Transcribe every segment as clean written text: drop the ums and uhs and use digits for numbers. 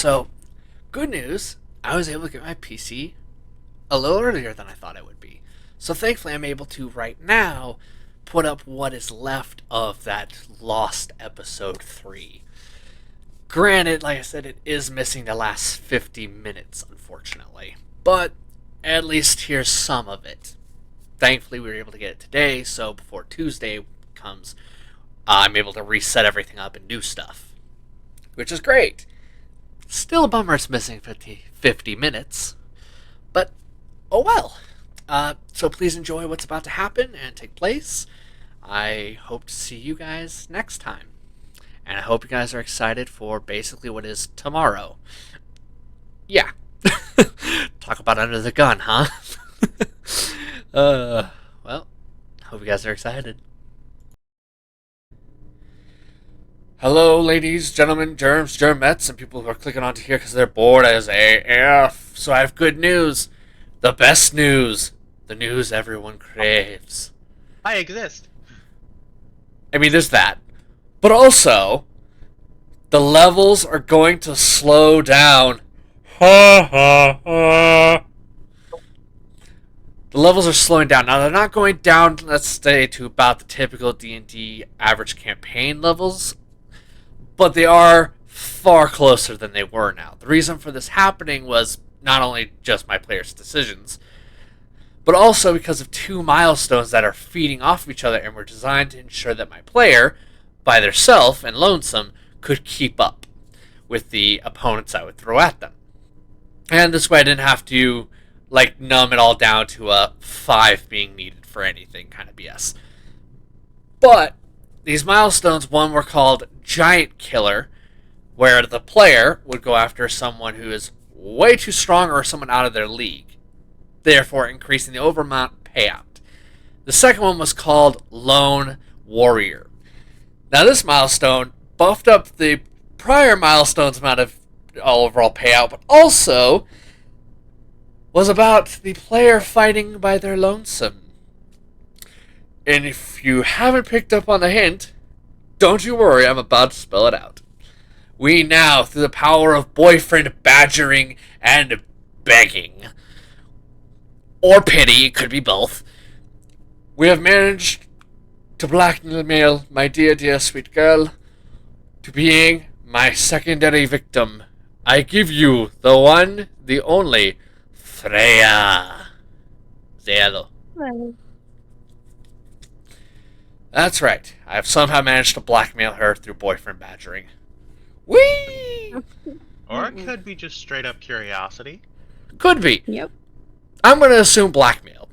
So, good news, I was able to get my PC a little earlier than I thought I would be. So, thankfully, I'm able to, right now, put up what is left of that lost episode 3. Granted, like I said, it is missing the last 50 minutes, unfortunately. But, at least here's some of it. Thankfully, we were able to get it today, so before Tuesday comes, I'm able to reset everything up and do stuff. Which is great. Still a bummer it's missing 50 minutes. But, oh well. So please enjoy what's about to happen and take place. I hope to see you guys next time. And I hope you guys are excited for basically what is tomorrow. Yeah. Talk about under the gun, huh? Well, hope you guys are excited. Hello, ladies, gentlemen, germs, germettes, and people who are clicking onto here because they're bored as AF. So I have good news. The best news. The news everyone craves. I exist. I mean, there's that. But also, the levels are going to slow down. Ha ha ha. The levels are slowing down. Now, they're not going down, let's say, to about the typical D&D average campaign levels, but they are far closer than they were now. The reason for this happening was not only just my players' decisions, but also because of two milestones that are feeding off of each other and were designed to ensure that my player, by theirself and lonesome, could keep up with the opponents I would throw at them. And this way I didn't have to numb it all down to a 5 being needed for anything kind of BS. But these milestones, one were called Giant Killer, where the player would go after someone who is way too strong or someone out of their league, therefore increasing the overall payout. The second one was called Lone Warrior. Now this milestone buffed up the prior milestone's amount of overall payout, but also was about the player fighting by their lonesome. And if you haven't picked up on the hint, don't you worry, I'm about to spell it out. We now, through the power of boyfriend badgering and begging, or pity, it could be both, we have managed to blackmail my dear, dear sweet girl to being my secondary victim. I give you the one, the only, Freya. Zero. Right. That's right. I have somehow managed to blackmail her through boyfriend badgering. Whee! Or it could be just straight up curiosity. Could be. Yep. I'm going to assume blackmail.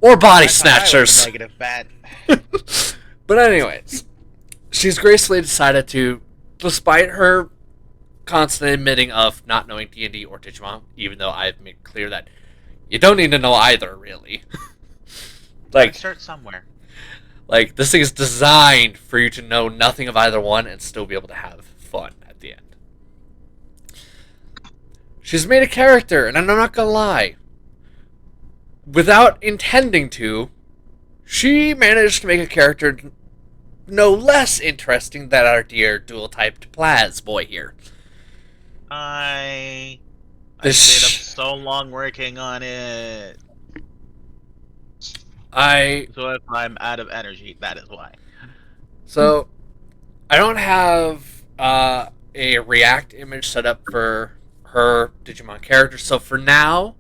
Or body That's how I was snatchers. Negative bad. But anyways, she's gracefully decided to, despite her constant admitting of not knowing D&D or Digimon, even though I've made clear that you don't need to know either, really. Start somewhere. This thing is designed for you to know nothing of either one and still be able to have fun at the end. She's made a character, and I'm not gonna lie, without intending to, she managed to make a character no less interesting than our dear dual-typed Plaz boy here. I This- stayed up so long working on it. So if I'm out of energy, that is why. So, I don't have a React image set up for her Digimon character, so for now,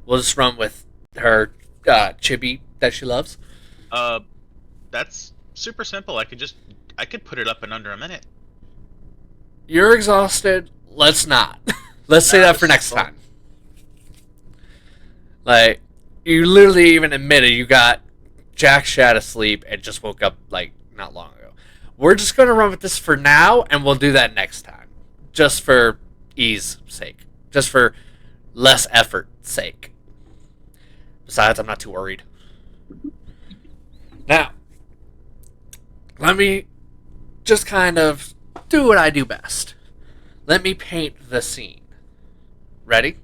we'll just run with her chibi that she loves. That's super simple. I could put it up in under a minute. You're exhausted. Let's not. Let's say that for next time. You literally even admitted you got jack shot asleep and just woke up, not long ago. We're just going to run with this for now, and we'll do that next time. Just for ease sake. Just for less effort sake. Besides, I'm not too worried. Now, let me just kind of do what I do best. Let me paint the scene. Ready?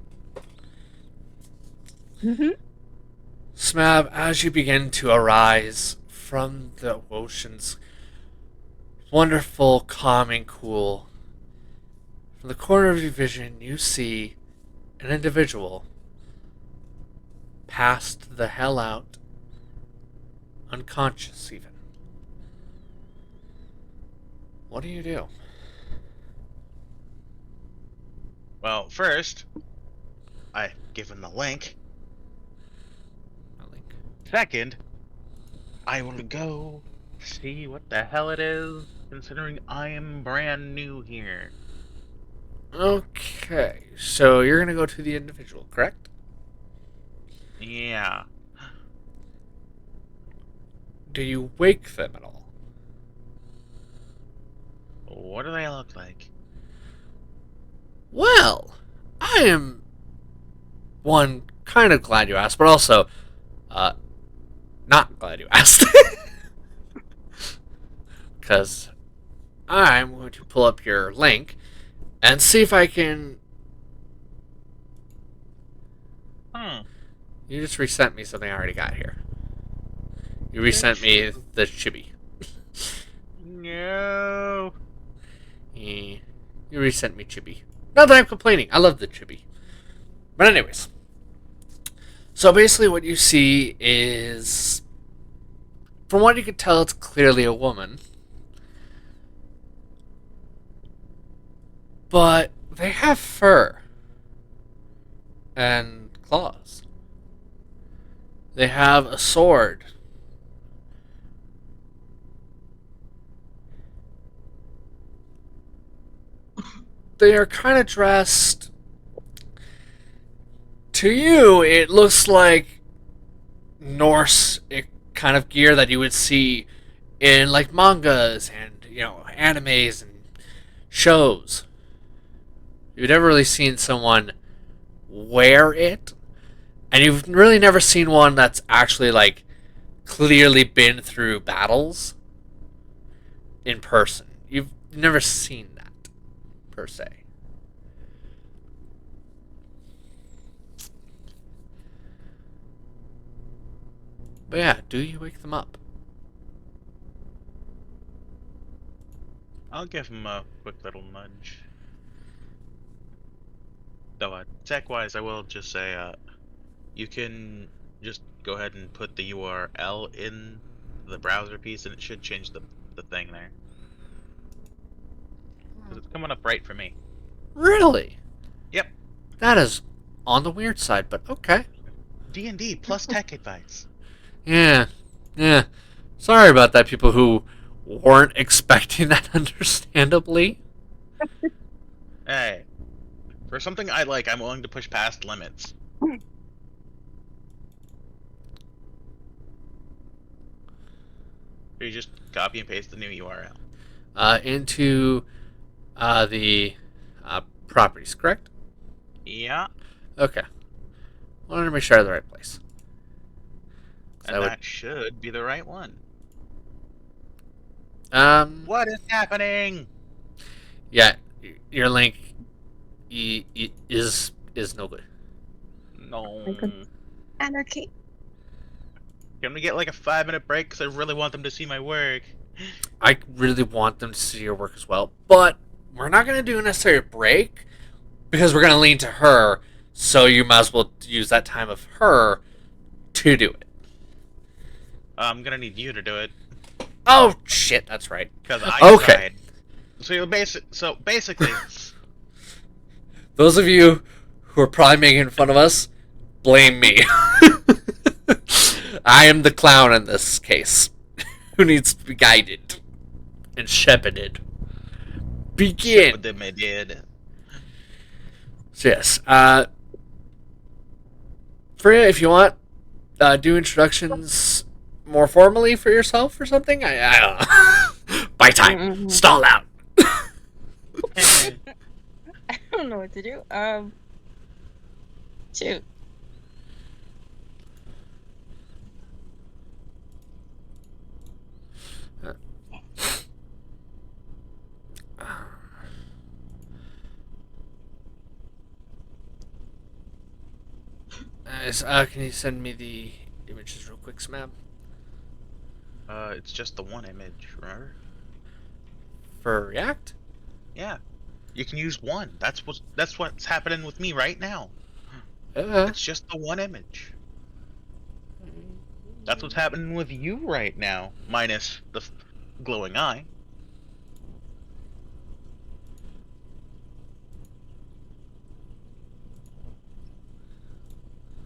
Mm-hmm. Smab, as you begin to arise from the ocean's wonderful, calming, cool, From the corner of your vision, you see an individual passed the hell out, unconscious even. What do you do? Well, first, I give him the link. A link. Second, I will go see what the hell it is, considering I am brand new here. Okay, so you're gonna go to the individual, correct? Yeah. Do you wake them at all? What do they look like? Well, I am one kind of glad you asked, but also not glad you asked. Because I'm going to pull up your link and see if I can. Hmm. You just resent me something I already got here. You resent me the chibi. No. You resent me chibi. Not that I'm complaining. I love the chibi. But anyways. So basically what you see is, from what you can tell, it's clearly a woman. But they have fur and claws. They have a sword. They are kind of dressed. To you, it looks like Norse kind of gear that you would see in like mangas and animes and shows. You've never really seen someone wear it, and you've really never seen one that's actually like clearly been through battles in person. You've never seen that per se. But yeah, do you wake them up? I'll give him a quick little nudge. Though, tech-wise, I will just say, you can just go ahead and put the URL in the browser piece, and it should change the thing there. Because it's coming up right for me. Really? Yep. That is on the weird side, but okay. D&D plus tech advice. Yeah. Yeah. Sorry about that, people who weren't expecting that, understandably. Hey, for something I like, I'm willing to push past limits. So you just copy and paste the new URL. Into the properties, correct? Yeah, Okay. Wanted to make sure I had the right place. and that should be the right one. What is happening? Yeah, your link is no good. No. Like anarchy. Can we get like a 5-minute break? Because I really want them to see my work. I really want them to see your work as well, but we're not going to do a necessary break because we're going to lean to her. So you might as well use that time of her to do it. I'm gonna need you to do it. Oh shit, that's right. Because I Okay. tried. So basically, Those of you who are probably making fun of us, blame me. I am the clown in this case, who needs to be guided and shepherded. Begin. what they did. So yes, Freya, if you want, do introductions more formally for yourself or something. I don't know. By time, Mm-mm. stall out. I don't know what to do. Shoot. Can you send me the images real quick, Smab? It's just the one image, remember? For React? Yeah. You can use one. That's what's happening with me right now. Uh, It's just the one image. That's what's happening with you right now, minus the glowing eye.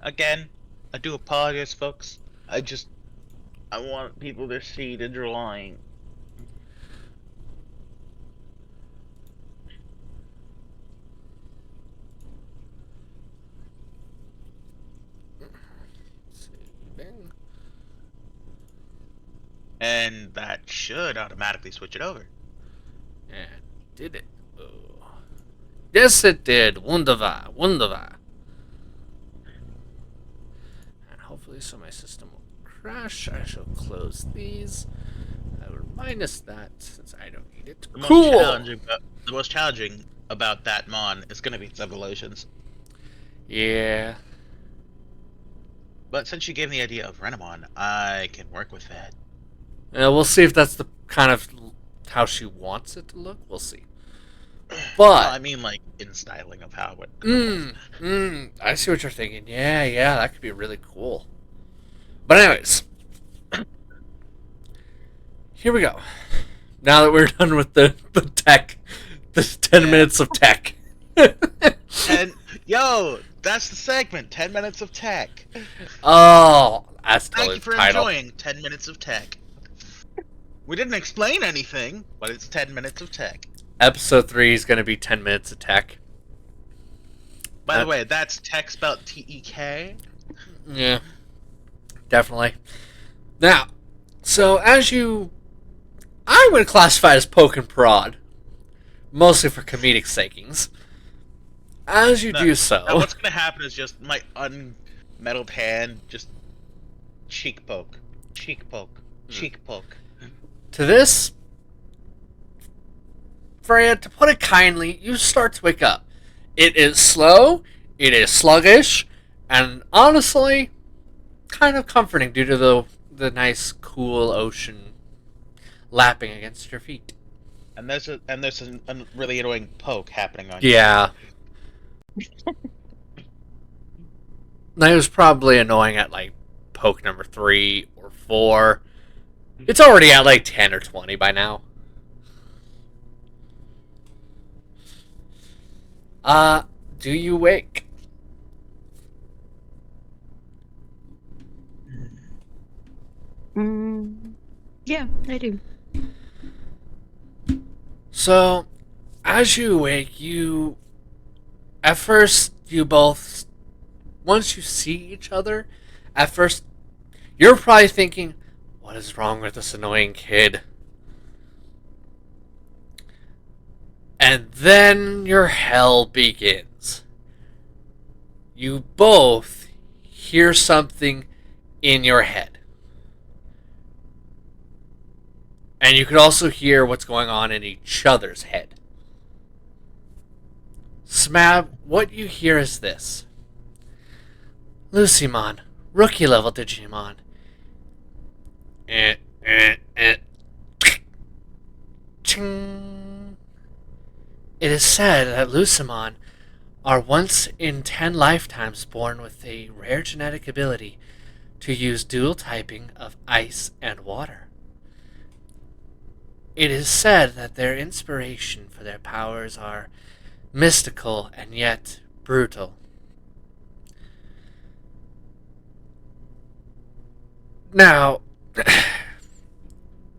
Again, I do apologize, folks. I want people to see the drawing. saving. And that should automatically switch it over. And did it? Oh. Yes, it did. Wunderbar. Wunderbar. And hopefully, so my system will crash. I shall close these. I will minus that since I don't need it. The most Cool. challenging about that mon is going to be its evolutions. Yeah. But since you gave me the idea of Renamon, I can work with that. We'll see if that's the kind of how she wants it to look. We'll see. Well, But I mean, like, in styling of how it. I see what you're thinking. Yeah, that could be really cool. But anyways, here we go. Now that we're done with the tech, the 10 Yeah. minutes of tech. And, yo, that's the segment, 10 minutes of tech. Oh, that's Thank totally you for the title. enjoying 10 minutes of tech. We didn't explain anything, but it's 10 minutes of tech. Episode 3 is going to be 10 minutes of tech. By the way, that's tech spelled T-E-K. Yeah, definitely. Now, so I would classify it as poke and prod, mostly for comedic sakings. As you do Now, so, what's gonna happen is just my unmetaled hand just cheek poke, cheek poke, cheek poke. to this, Freya, to put it kindly, you start to wake up. It is slow, it is sluggish, and honestly, kind of comforting due to the nice, cool ocean lapping against your feet. And there's a really annoying poke happening on you. Yeah. That was probably annoying at like poke number 3 or 4. It's already at like 10 or 20 by now. Do you wake? Yeah, I do. So, as you wake, at first, you both, once you see each other, at first, you're probably thinking, what is wrong with this annoying kid? And then your hell begins. You both hear something in your head. And you could also hear what's going on in each other's head. Smab, what you hear is this. Lucymon, rookie level Digimon. Ching. It is said that Lucymon are once in 10 lifetimes born with a rare genetic ability to use dual typing of ice and water. It is said that their inspiration for their powers are mystical and yet brutal. Now,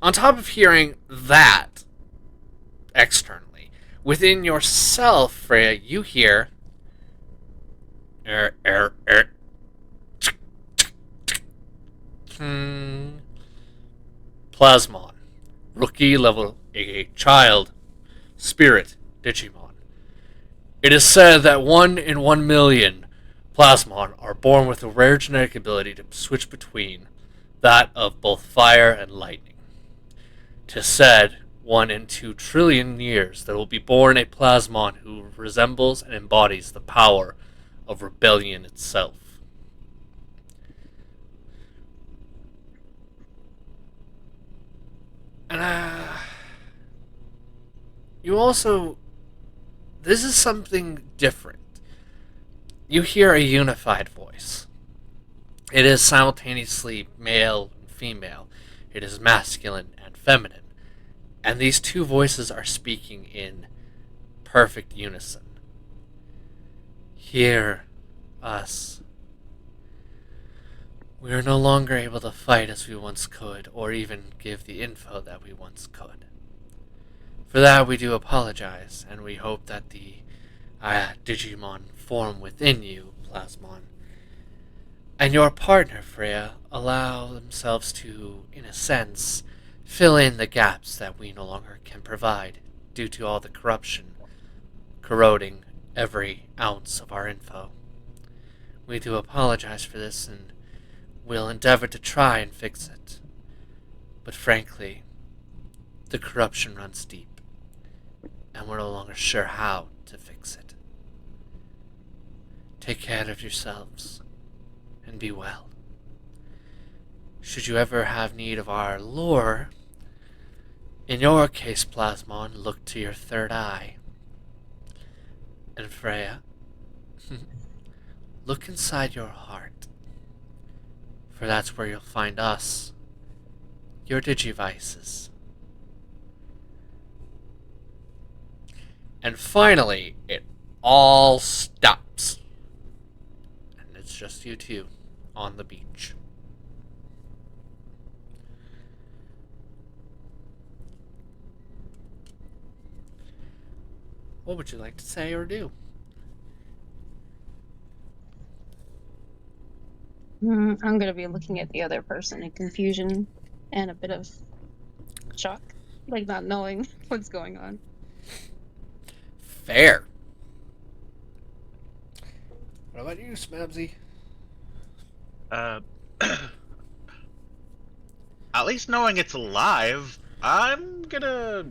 on top of hearing that externally, within yourself, Freya, you hear Plasmon, rookie level, a child, spirit, Digimon. It is said that 1 in 1 million Plasmon are born with a rare genetic ability to switch between that of both fire and lightning. 'Tis said 1 in 2 trillion years there will be born a Plasmon who resembles and embodies the power of rebellion itself. And you also this is something different. You hear a unified voice. It is simultaneously male and female. It is masculine and feminine. And these two voices are speaking in perfect unison. Hear us. We are no longer able to fight as we once could, or even give the info that we once could. For that we do apologize, and we hope that the Digimon form within you, Plasmon, and your partner, Freya, allow themselves to, in a sense, fill in the gaps that we no longer can provide due to all the corruption corroding every ounce of our info. We do apologize for this and will endeavor to try and fix it. But frankly, the corruption runs deep, and we're no longer sure how to fix it. Take care of yourselves and be well. Should you ever have need of our lore, in your case, Plasmon, look to your third eye. And Freya, look inside your heart, for that's where you'll find us, your Digivices. And finally, it all stops. And it's just you two on the beach. What would you like to say or do? I'm gonna be looking at the other person in confusion and a bit of shock, like not knowing what's going on. Fair. What about you, Smabsy? Uh, at least knowing it's alive, I'm gonna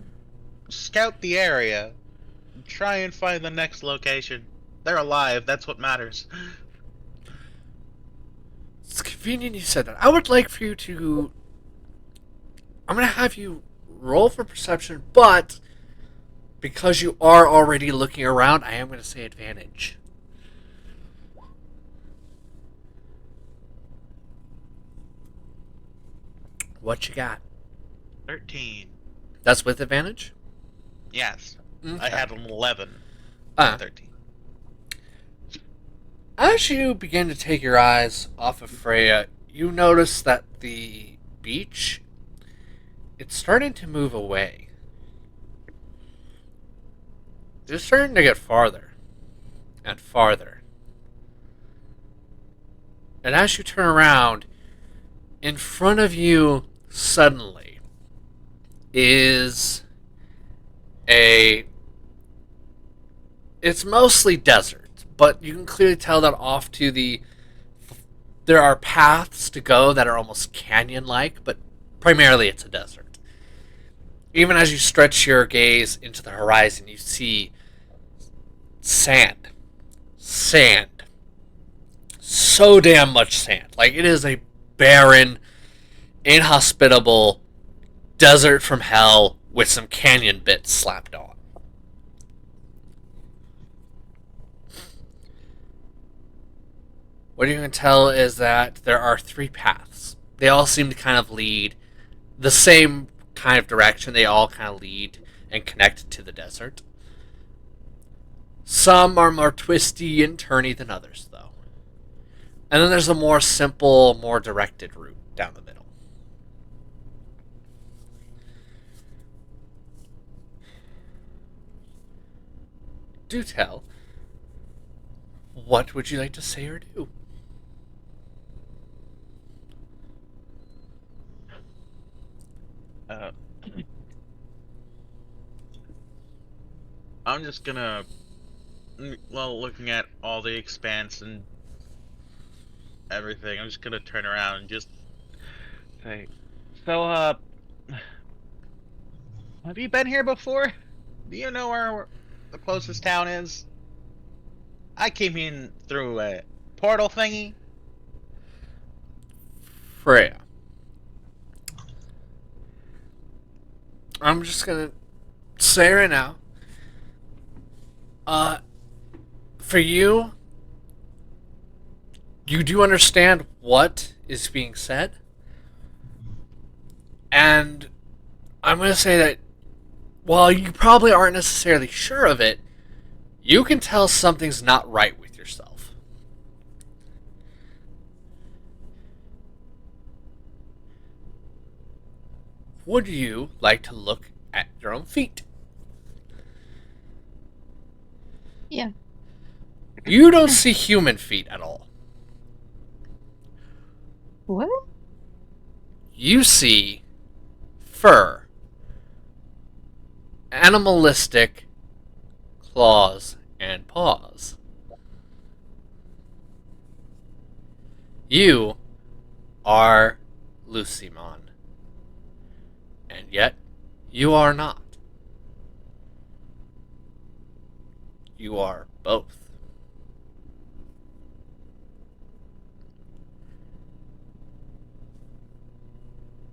scout the area, try and find the next location. They're alive. That's what matters. It's convenient you said that. I would like for you to... I'm going to have you roll for perception, but because you are already looking around, I am going to say advantage. What you got? 13. That's with advantage? Yes. Okay. I had an 11. Ah. 13. As you begin to take your eyes off of Freya, you notice that the beach, it's starting to move away. It's starting to get farther and farther. And as you turn around, in front of you suddenly is it's mostly desert, but you can clearly tell that off to there are paths to go that are almost canyon-like, but primarily it's a desert. Even as you stretch your gaze into the horizon, you see sand. Sand. So damn much sand. Like, it is a barren, inhospitable desert from hell with some canyon bits slapped on. What you can tell is that there are 3 paths. They all seem to kind of lead the same kind of direction. They all kind of lead and connect to the desert. Some are more twisty and turny than others, though. And then there's a more simple, more directed route down the middle. Do tell. What would you like to say or do? I'm just gonna, well, looking at all the expanse and everything, I'm just gonna turn around and just say, so, have you been here before? Do you know where the closest town is? I came in through a portal thingy. Freya. I'm just gonna say right now, Uh, for you, you do understand what is being said, and I'm going to say that while you probably aren't necessarily sure of it, you can tell something's not right with yourself. Would you like to look at your own feet? Yeah. You don't see human feet at all. What? You see fur, animalistic claws, and paws. You are Lucimon, and yet you are not. You are both.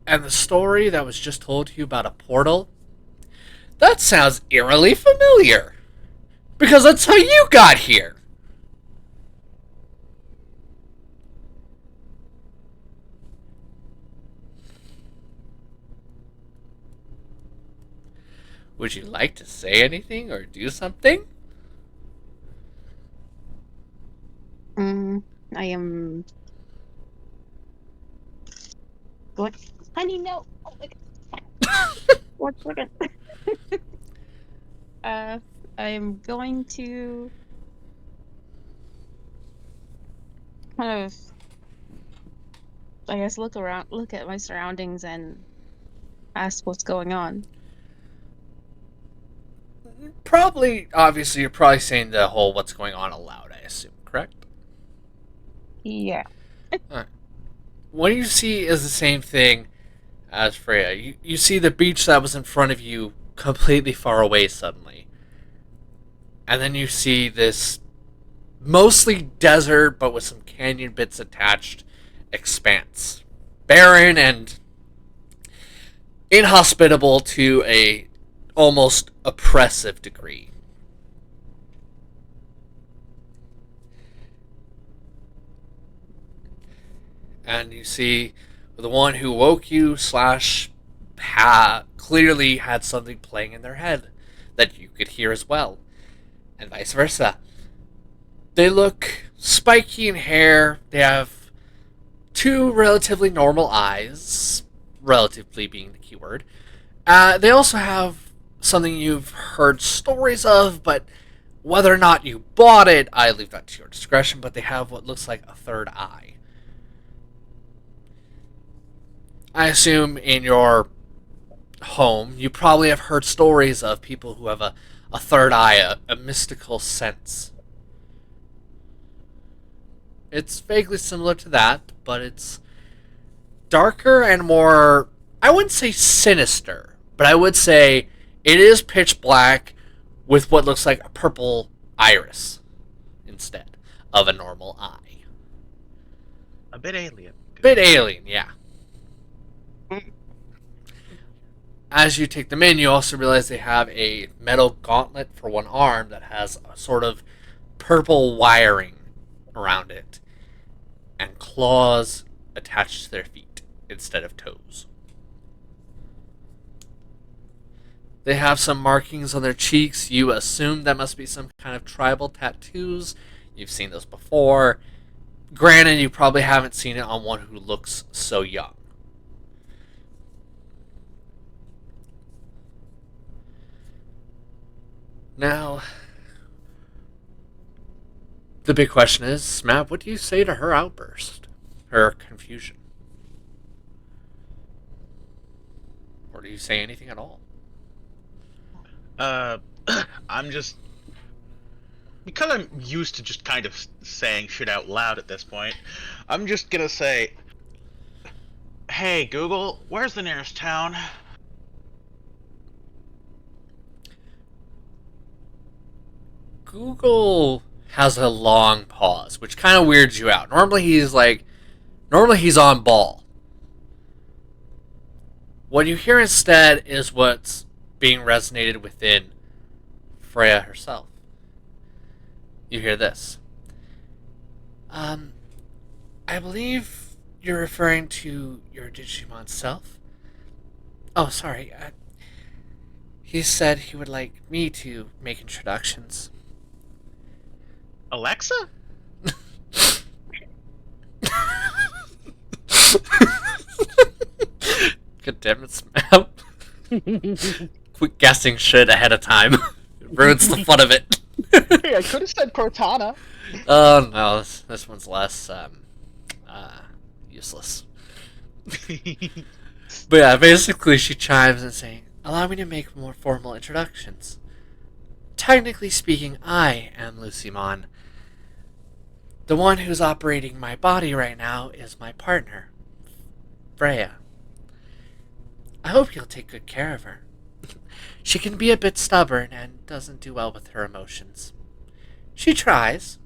And the story that was just told to you about a portal, that sounds eerily familiar. Because that's how you got here. Would you like to say anything or do something? Mm, I am. What? Honey, no. Oh my God. One second. Uh, I'm going to kind of, I guess, look around, look at my surroundings, and ask what's going on. Probably, obviously, you're probably saying the whole what's going on aloud, I assume, correct? Yeah. Alright. What you see is the same thing as Freya. You see the beach that was in front of you completely far away suddenly. And then you see this mostly desert, but with some canyon bits attached, expanse. Barren and inhospitable to a almost oppressive degree. And you see the one who woke you slash clearly had something playing in their head that you could hear as well, and vice versa. They look spiky in hair. They have two relatively normal eyes, relatively being the keyword. They also have something you've heard stories of, but whether or not you bought it, I leave that to your discretion. But they have what looks like a third eye. I assume in your home, you probably have heard stories of people who have a third eye, a mystical sense. It's vaguely similar to that, but it's darker and more, I wouldn't say sinister, but I would say it is pitch black with what looks like a purple iris instead of a normal eye. A bit alien. Bit alien, yeah. As you take them in, you also realize they have a metal gauntlet for one arm that has a sort of purple wiring around it and claws attached to their feet instead of toes. They have some markings on their cheeks. You assume that must be some kind of tribal tattoos. You've seen those before. Granted, you probably haven't seen it on one who looks so young. Now, the big question is, Matt, what do you say to her outburst? Her confusion? Or do you say anything at all? Uh, I'm just because I'm used to just kind of saying shit out loud at this point. I'm just gonna say, "Hey Google, where's the nearest town?" Google has a long pause, which kind of weirds you out. Normally he's on ball. What you hear instead is what's being resonated within Freya herself. You hear this. I believe you're referring to your Digimon self? Oh, sorry. He said he would like me to make introductions. Alexa? God damn it, Smap. Quit guessing shit ahead of time. It ruins the fun of it. Hey, I could have said Cortana. Oh no, this one's less useless. But yeah, basically she chimes in saying, "Allow me to make more formal introductions. Technically speaking, I am Lucymon. The one who's operating my body right now is my partner, Freya. I hope you'll take good care of her. She can be a bit stubborn and doesn't do well with her emotions. She tries,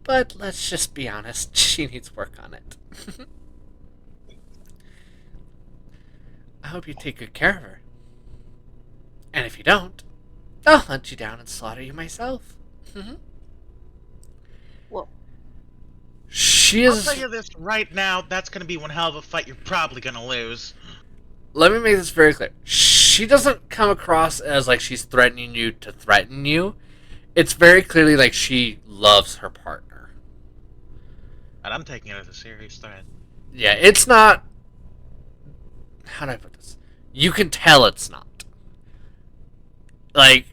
but let's just be honest, she needs work on it. I hope you take good care of her. And if you don't, I'll hunt you down and slaughter you myself." Well, She I'll is. tell you this right now, that's gonna be one hell of a fight you're probably gonna lose. Let me make this very clear. She doesn't come across as like she's threatening you to threaten you. It's very clearly like she loves her partner. And I'm taking it as a serious threat. Yeah, it's not. How do I put this? You can tell it's not. Like,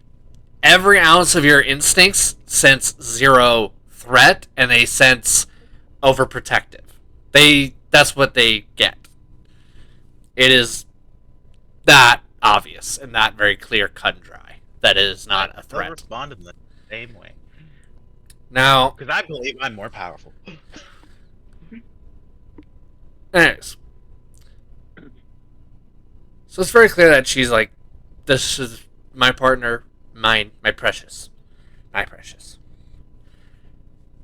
every ounce of your instincts sense zero threat, and they sense overprotective. That's what they get. It is that obvious and that very clear, cut and dry. That it is not a They'll threat. respond in the same way. Now, Because I believe I'm more powerful. anyways, so it's very clear that she's like, this is my partner, mine, my precious. My precious.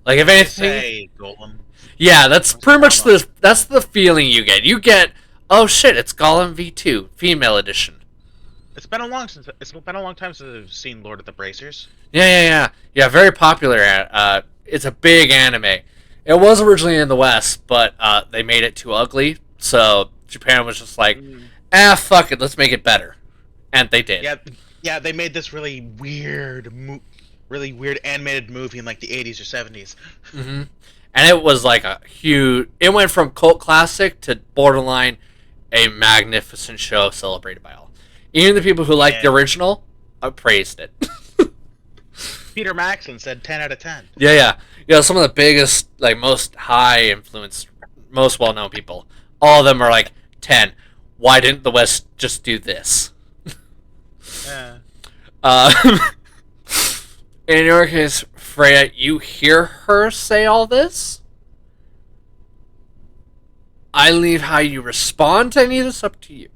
Like, if anything, Say, Golem. yeah, that's pretty much that's the feeling you get. You get, oh shit, it's Gollum V2, female edition. It's been a long time since I've seen Lord of the Bracers. Yeah, very popular. It's a big anime. It was originally in the West, but they made it too ugly, so Japan was just like, fuck it, let's make it better. And they did. Yeah, they made this really weird animated movie in like the 80s or 70s. Mm-hmm. And it was like a huge. It went from cult classic to borderline a magnificent show celebrated by all. Even the people who liked the original praised it. Peter Maxon said 10 out of 10. Yeah. Some of the biggest, like, most high influence, most well known people, all of them are like 10. Why didn't the West just do this? Yeah. In your case, Freya, you hear her say all this? I leave how you respond to any of this up to you.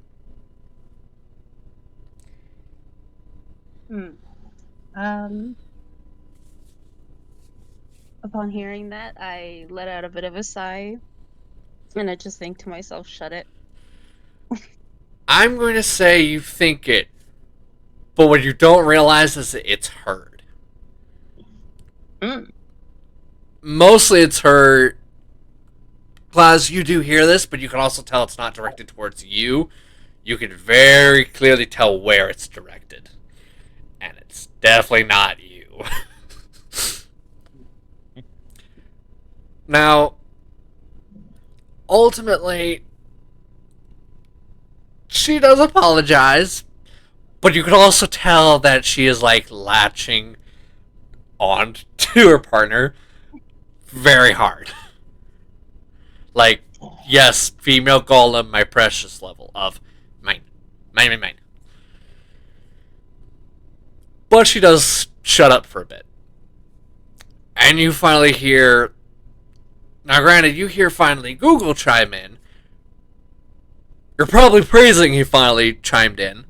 Upon hearing that, I let out a bit of a sigh, and I just think to myself, "Shut it." I'm going to say you think it, but what you don't realize is that it's heard. Mostly it's heard. Claus, you do hear this, but you can also tell it's not directed towards you. You can very clearly tell where it's directed. And it's definitely not you. Now, ultimately, she does apologize, but you can also tell that she is like latching on to her partner very hard. Like, yes, female golem, my precious level of mine. But she does shut up for a bit. And you finally hear. Now, granted, you hear finally Google chime in. You're probably praising he finally chimed in.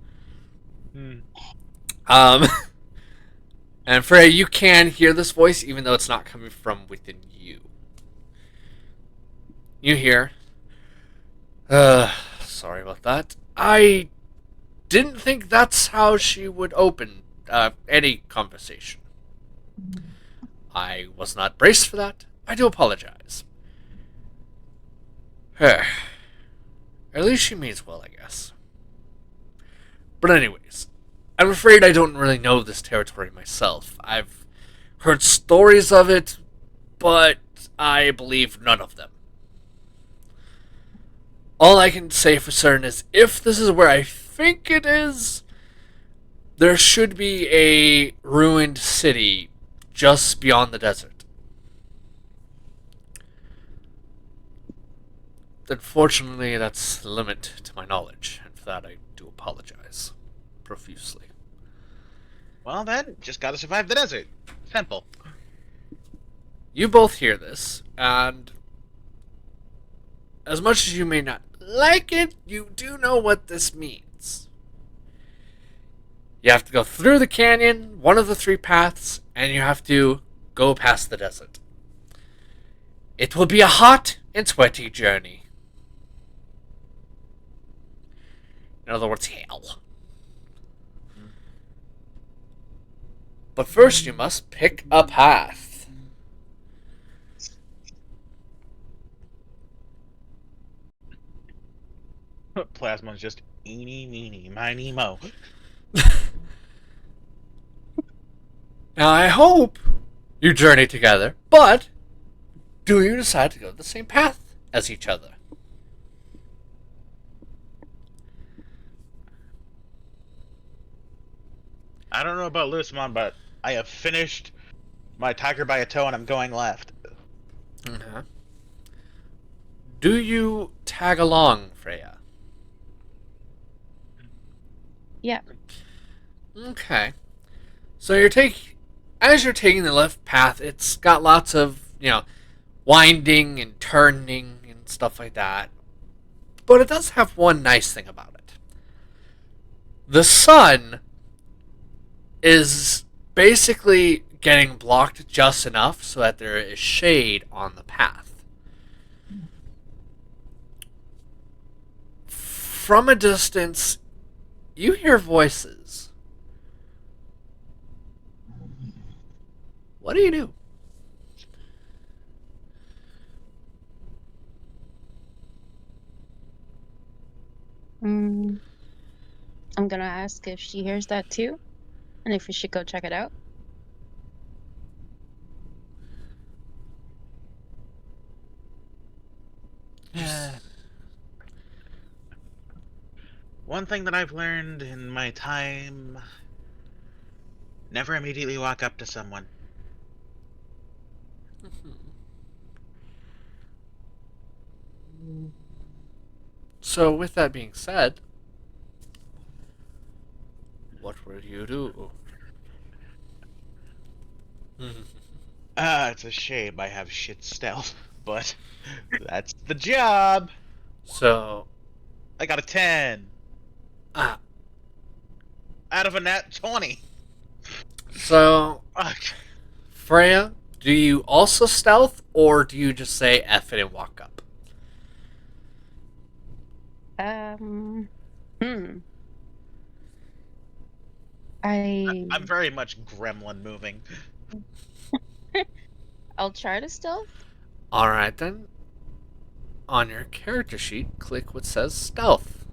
And Freya, you can hear this voice even though it's not coming from within you. You hear. Sorry about that. I didn't think that's how she would open any conversation. I was not braced for that. I do apologize. At least she means well, I guess. But anyways, I'm afraid I don't really know this territory myself. I've heard stories of it, but I believe none of them. All I can say for certain is if this is where I think it is, there should be a ruined city just beyond the desert. Unfortunately, that's the limit to my knowledge, and for that I do apologize profusely. Well, then, just gotta survive the desert. Simple. You both hear this, and as much as you may not like it, you do know what this means. You have to go through the canyon, one of the three paths, and you have to go past the desert. It will be a hot and sweaty journey. In other words, hell. But first, you must pick a path. Plasma's just eeny, meeny, miny, mo. Now, I hope you journey together, but do you decide to go the same path as each other? I don't know about Lucimon, but I have finished my tiger by a toe and I'm going left. Uh-huh. Do you tag along, Freya? Yeah. Okay. So as you're taking the left path, it's got lots of, winding and turning and stuff like that. But it does have one nice thing about it. The sun is basically getting blocked just enough so that there is shade on the path. From a distance, you hear voices. What do you do? Mm, I'm gonna ask if she hears that too, and if we should go check it out. One thing that I've learned in my time: never immediately walk up to someone. So, with that being said, what will you do? It's a shame I have shit stealth, but that's the job. So, I got a 10 ah, out of a nat 20. so Fuck. Freya, do you also stealth, or do you just say F it and walk up? Hmm. I I'm very much gremlin moving. I'll try to stealth. Alright then. On your character sheet, click what says stealth.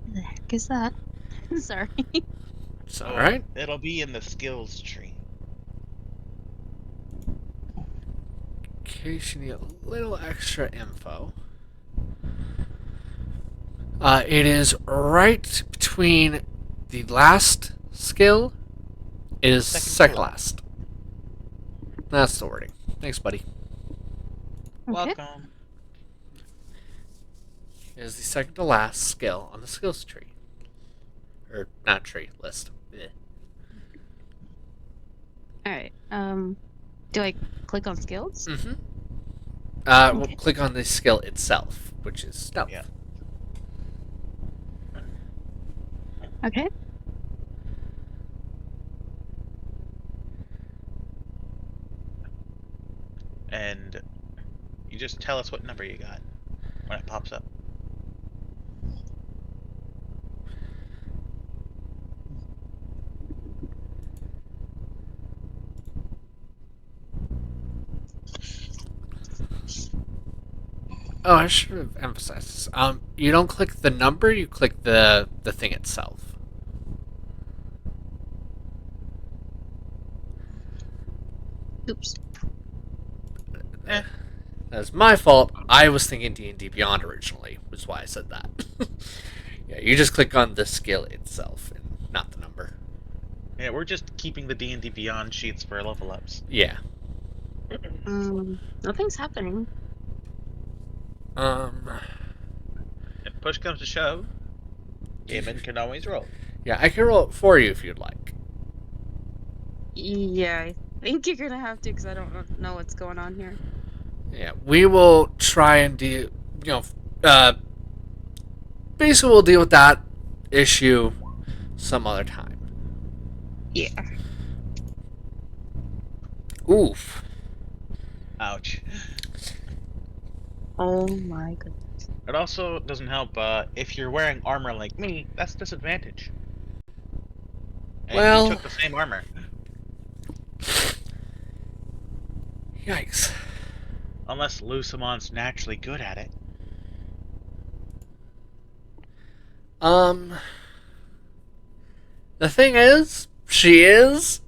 What the heck is that? Sorry. It's alright. It'll be in the skills tree. In case you need a little extra info. It is right between the last skill. It is second last. That's the wording. Thanks, buddy. Okay. Welcome. It is the second to last skill on the skills tree. Or, not tree, list. Blech. All right. Do I click on skills? Mm-hmm. We'll Okay. click on the skill itself, which is stealth. Yeah. Okay. And You just tell us what number you got when it pops up. Oh, I should have emphasized this. You don't click the number, you click the thing itself. Oops. That's my fault. I was thinking D&D Beyond originally, which is why I said that. Yeah, you just click on the skill itself and not the number. Yeah, we're just keeping the D&D Beyond sheets for level ups. Yeah. Nothing's happening. If push comes to shove, Gamin can always roll. Yeah, I can roll it for you if you'd like. Yeah, I think you're gonna have to because I don't know what's going on here. Yeah, we will try and deal. Basically, we'll deal with that issue some other time. Yeah. Oof. Ouch. Oh my goodness. It also doesn't help if you're wearing armor like me, that's disadvantage. And Well- you took the same armor. Yikes. Unless Lucimon's naturally good at it. The thing is, she is,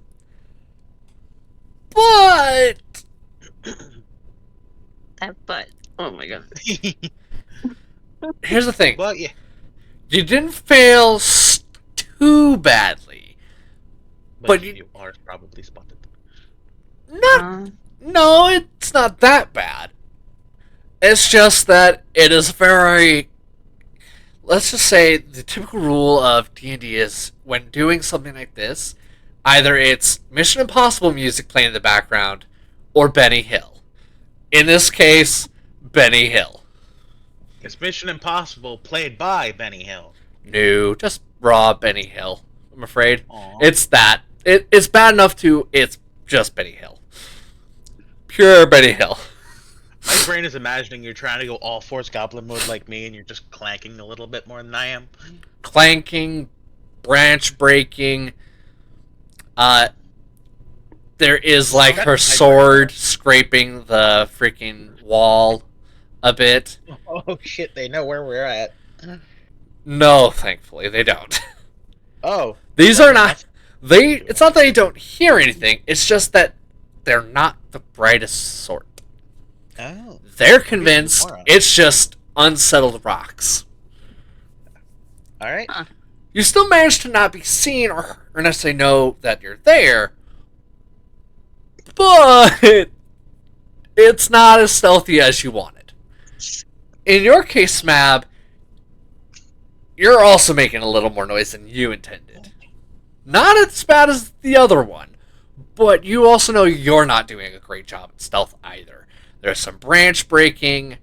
but That butt. Oh my god. here's the thing. Well, yeah. You didn't fail too badly. But you are probably spotted. Not, no, it's not that bad. It's just that it is very... Let's just say the typical rule of D&D is when doing something like this, either it's Mission Impossible music playing in the background or Benny Hill. In this case, Benny Hill. It's Mission Impossible played by Benny Hill. No, just raw Benny Hill, I'm afraid. Aww. It's that. It's bad enough to, it's just Benny Hill. Pure Benny Hill. My brain is imagining you're trying to go all Force Goblin mode like me, and you're just clanking a little bit more than I am. Clanking, branch breaking. There is like her sword scraping the freaking wall a bit. Oh shit, they know where we're at. No, thankfully they don't. Oh. These are not. It's not that they don't hear anything. It's just that they're not the brightest sort. Oh. They're convinced it's just unsettled rocks. Alright. You still manage to not be seen or necessarily know that you're there, but it's not as stealthy as you wanted. In your case, Smab, you're also making a little more noise than you intended. Not as bad as the other one, but you also know you're not doing a great job at stealth either. There's some branch breaking,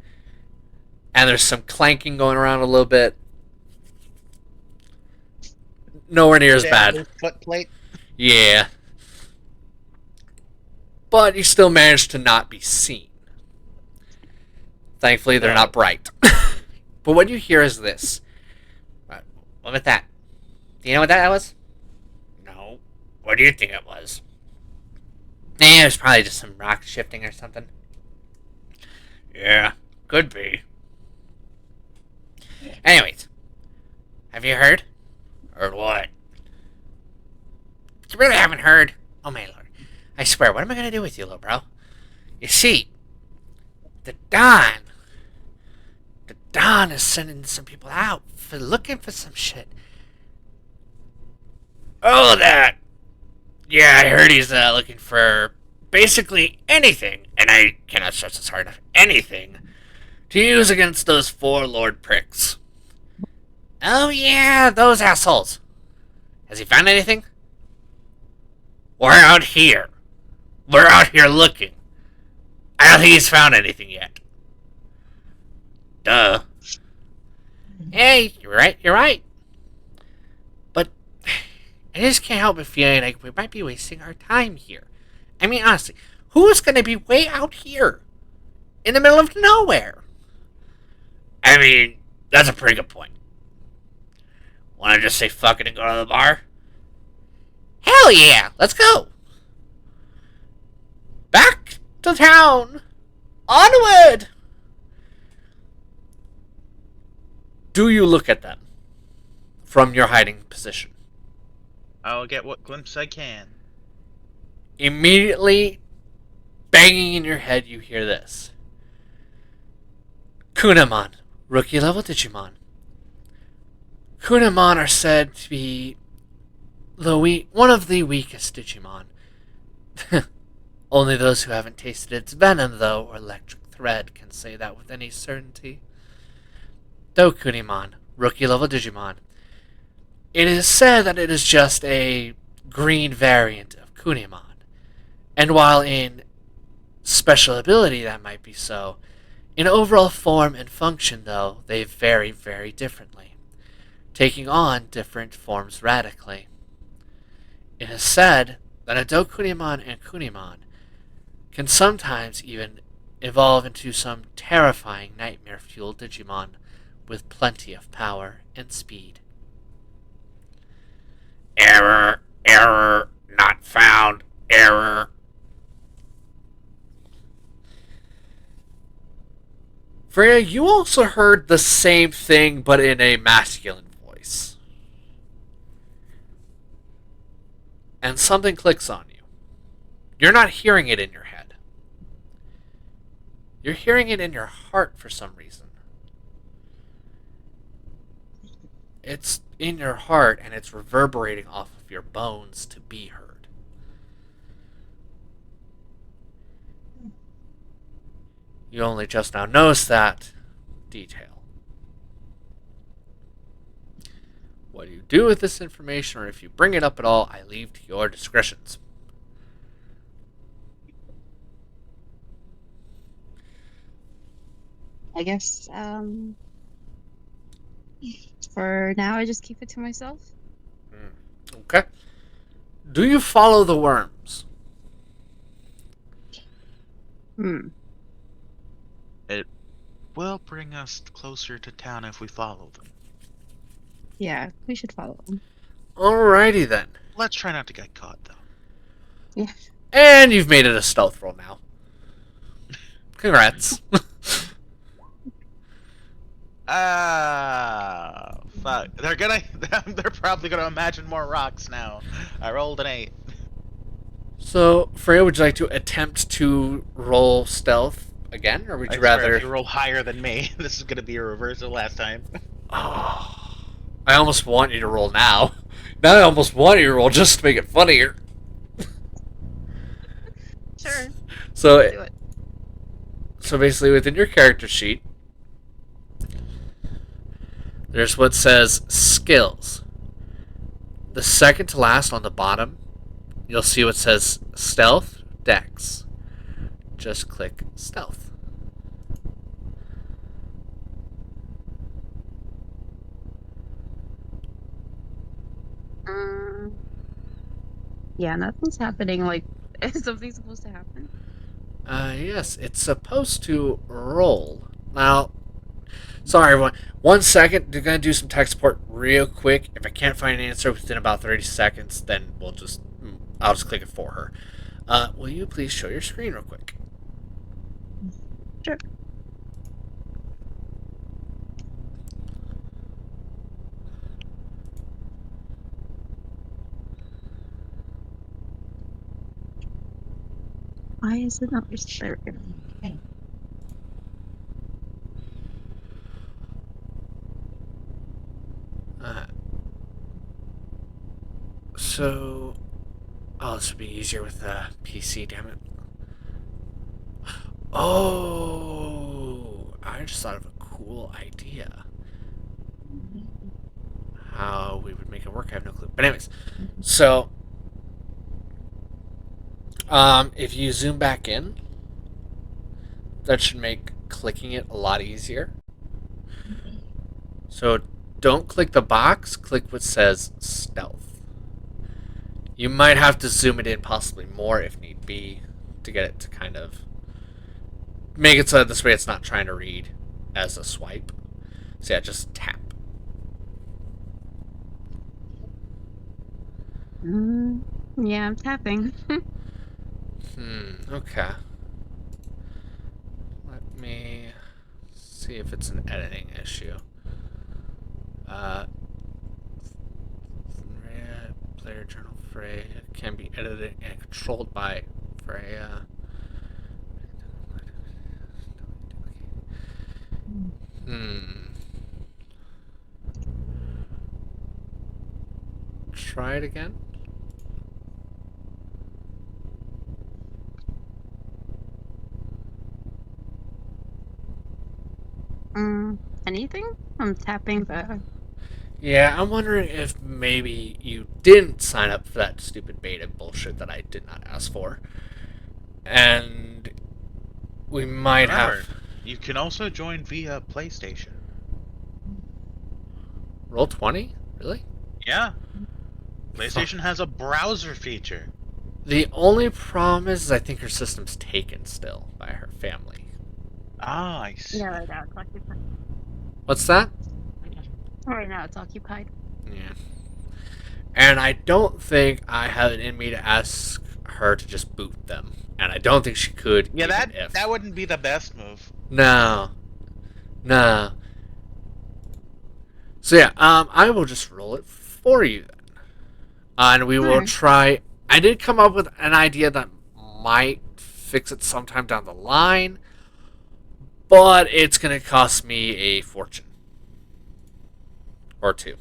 and there's some clanking going around a little bit. Nowhere near as bad. Foot plate. Yeah. But you still managed to not be seen. Thankfully, they're not bright. But what you hear is this. What was that? Do you know what that was? No. What do you think it was? It was probably just some rock shifting or something. Yeah, could be. Anyways, have you heard? Heard what? You really haven't heard? Oh my lord. I swear, what am I gonna do with you, little bro? You see, the Don is sending some people out for looking for some shit. Oh, that. Yeah, I heard he's looking for basically anything, and I cannot stress this hard enough, anything, to use against those four lord pricks. Oh yeah, those assholes. Has he found anything? We're out here. We're out here looking. I don't think he's found anything yet. Duh. Hey, you're right. But I just can't help but feeling like we might be wasting our time here. I mean, honestly, who's going to be way out here? in the middle of nowhere. I mean, that's a pretty good point. Want to just say fuck it and go to the bar? Hell yeah, let's go. Back to town. Onward. Do you look at them from your hiding position? I'll get what glimpse I can. Immediately, banging in your head, you hear this. Kunamon, rookie level Digimon. Kunamon are said to be one of the weakest Digimon. Only those who haven't tasted its venom, though, or electric thread, can say that with any certainty. Though Kunimon, rookie level Digimon, it is said that it is just a green variant of Kunimon. And while in special ability that might be so, in overall form and function, though, they vary very differently, taking on different forms radically. It is said that a Kunimon and Kunimon can sometimes even evolve into some terrifying nightmare-fueled Digimon with plenty of power and speed. Error, error, not found, error. Freya, you also heard the same thing, but in a masculine voice. And something clicks on you. You're not hearing it in your head. You're hearing it in your heart for some reason. It's in your heart, and it's reverberating off of your bones to be heard. You only just now notice that detail. What you do with this information, or if you bring it up at all, I leave to your discretions. I guess, for now, I just keep it to myself. Okay. Do you follow the worms? It will bring us closer to town if we follow them. Yeah, we should follow them. Alrighty then. Let's try not to get caught, though. Yeah. And you've made it a stealth roll now. Congrats. Fuck. They're probably gonna imagine more rocks now. I rolled an 8. So, Freya, would you like to attempt to roll stealth again, or would you rather... If you roll higher than me, this is gonna be a reversal last time. Oh, I almost want you to roll now. Now I almost want you to roll just to make it funnier. Sure. So, Do it. so basically, within your character sheet, there's what says skills. The second to last on the bottom, you'll see what says stealth, dex. Just click stealth. Yeah, nothing's happening. Like, is something supposed to happen? Yes, it's supposed to roll. Now, sorry everyone. 1 second, they're going to do some tech support real quick. If I can't find an answer within about 30 seconds, then I'll just click it for her. Will you please show your screen real quick? Sure. Why is it not there? Okay. So, this would be easier with the PC, damn it. Oh, I just thought of a cool idea. How we would make it work, I have no clue. But anyways, so, if you zoom back in, that should make clicking it a lot easier. So, don't click the box, click what says stealth. You might have to zoom it in possibly more if need be to get it to kind of make it so this way it's not trying to read as a swipe. So yeah, just tap. Yeah, I'm tapping. Okay. Let me see if it's an editing issue. Freya, player journal Freya can be edited and controlled by Freya. Try it again. Anything? I'm tapping the. Yeah, I'm wondering if maybe you didn't sign up for that stupid beta bullshit that I did not ask for. And we might Remember, have. you can also join via PlayStation. Roll20? Really? Yeah. PlayStation has a browser feature. The only problem is I think her system's taken still by her family. Ah, I see. Yeah, right now it's occupied. What's that? Right now it's occupied. Yeah. And I don't think I have it in me to ask her to just boot them. And I don't think she could. Yeah, even if. that wouldn't be the best move. No. No. So yeah, I will just roll it for you then. And we will try. I did come up with an idea that might fix it sometime down the line, but it's going to cost me a fortune. Or two.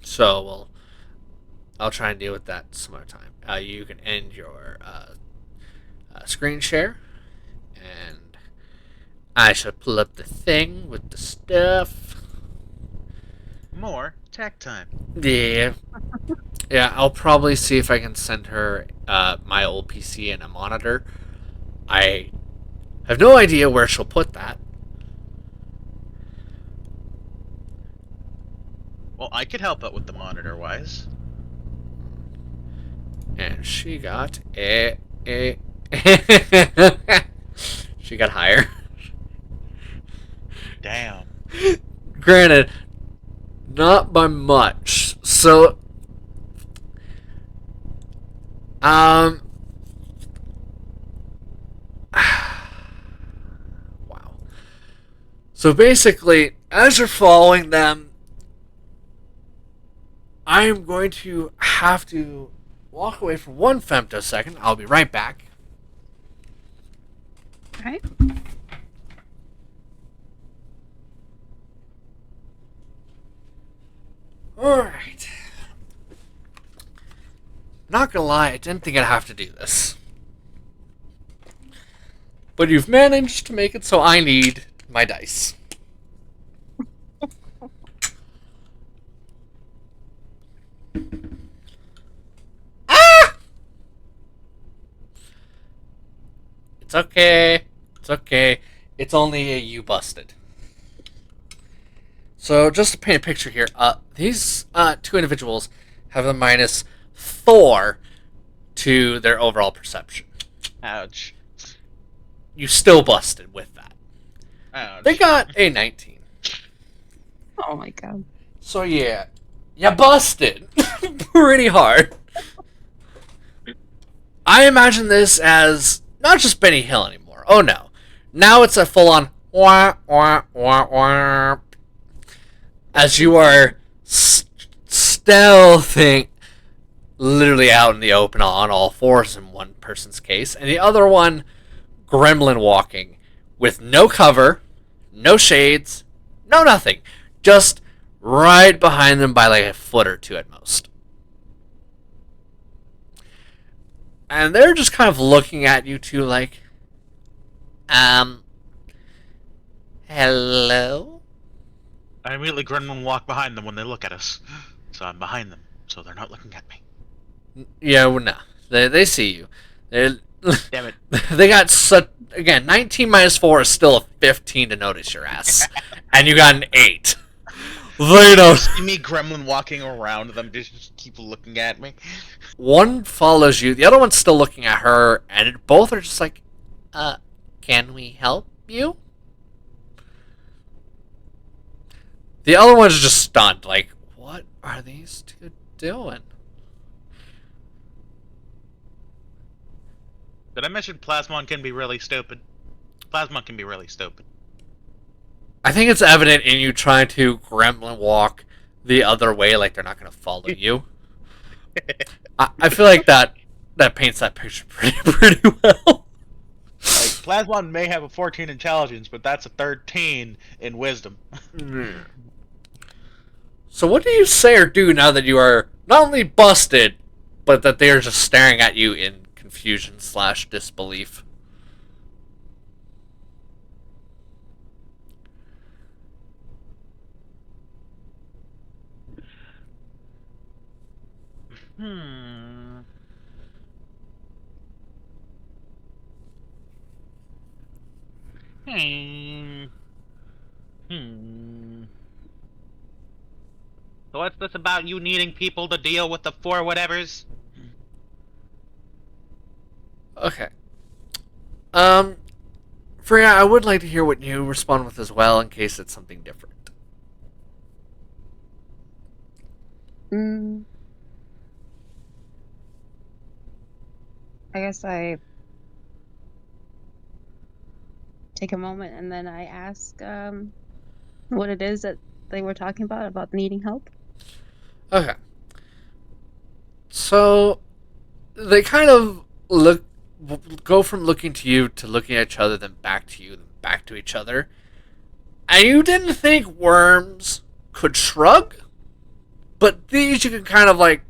So I'll try and deal with that some other time. You can end your screen share, and I shall pull up the thing with the stuff. More tech time. Yeah. Yeah, I'll probably see if I can send her my old PC and a monitor. I have no idea where she'll put that. Well, I could help out with the monitor-wise. And she got she got higher. Damn. Granted, not by much. So, wow. So basically, as you're following them, I am going to have to walk away for one femtosecond. I'll be right back. Alright. Alright. Not gonna lie, I didn't think I'd have to do this. But you've managed to make it so I need my dice. Ah! It's okay. It's okay. It's only a you busted. So just to paint a picture here, these two individuals have a -4 to their overall perception. Ouch. You still busted with that. Ouch. They got a 19. Oh my god. So yeah, you busted pretty hard. I imagine this as not just Benny Hill anymore. Oh no, now it's a full-on wah wah wah wah. As you are stealthing literally out in the open on all fours in one person's case, and the other one gremlin walking with no cover, no shades, no nothing. Just right behind them by like a foot or two at most. And they're just kind of looking at you two like, hello? I immediately grin and walk behind them when they look at us. So I'm behind them, so they're not looking at me. Yeah, well, no. They see you. They're, Damn it. they got such... Again, 19 -4 is still a 15 to notice your ass. And you got an 8. They don't... See me gremlin walking around them, just keep looking at me. One follows you, the other one's still looking at her, and both are just like, Uh, can we help you? The other one's just stunned, like, what are these two doing? Did I mention Plasmon can be really stupid? Plasmon can be really stupid. I think it's evident in you trying to gremlin walk the other way, like they're not going to follow you. I feel like that paints that picture pretty well. Like, Plasmon may have a 14 intelligence, but that's a 13 in wisdom. So what do you say or do now that you are not only busted, but that they are just staring at you in confusion / disbelief? Hmm. Hmm. So what's this about you needing people to deal with the 4 whatevers? Okay. Um, Freya, I would like to hear what you respond with as well, in case it's something different. Mm, I guess I take a moment and then I ask what it is that they were talking about needing help. Okay. So they kind of go from looking to you to looking at each other, then back to you, then back to each other. And you didn't think worms could shrug, but these you can kind of like,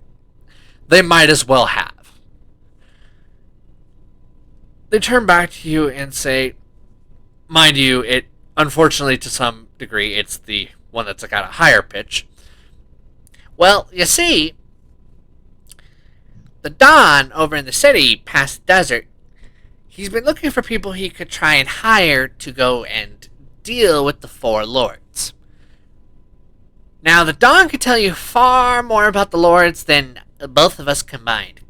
they might as well have. They turn back to you and say, mind you, it unfortunately to some degree it's the one that's got a higher pitch. Well, you see, the Don over in the city past the desert, he's been looking for people he could try and hire to go and deal with the 4 lords. Now, the Don could tell you far more about the lords than both of us combined.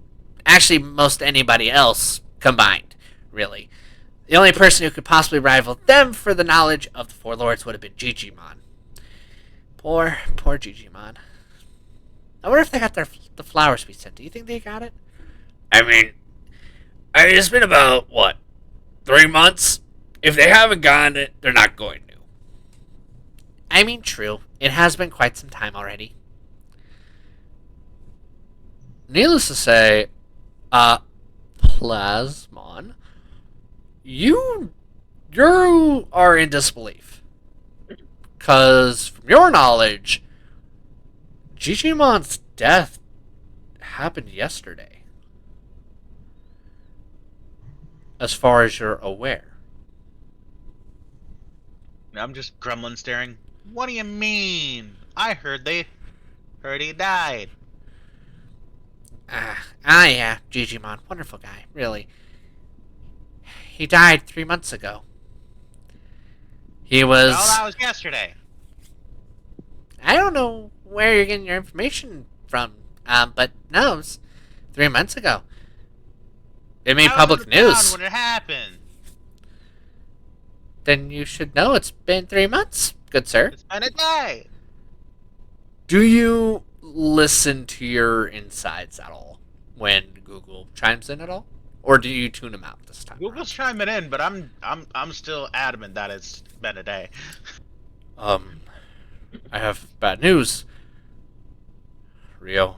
Actually, most anybody else combined, really. The only person who could possibly rival them for the knowledge of the 4 lords would have been Digimon. Poor Digimon. I wonder if they got the flowers we sent. Do you think they got it? I mean, it's been about, what, 3 months? If they haven't gotten it, they're not going to. I mean, true. It has been quite some time already. Needless to say, Plasmon, you are in disbelief. Because, from your knowledge, Gigimon's death happened yesterday. As far as you're aware. I'm just gremlin staring. What do you mean? I heard he died. Yeah, Digimon. Wonderful guy, really. He died 3 months ago. He was... Well, that was yesterday. I don't know where you're getting your information from, but no, it was 3 months ago. It made public news. When it happened. Then you should know it's been 3 months, good sir. It's been a day. Do you listen to your insides at all when Google chimes in at all, or do you tune them out this time? Google's chiming in, but I'm still adamant that it's been a day. I have bad news, Rio.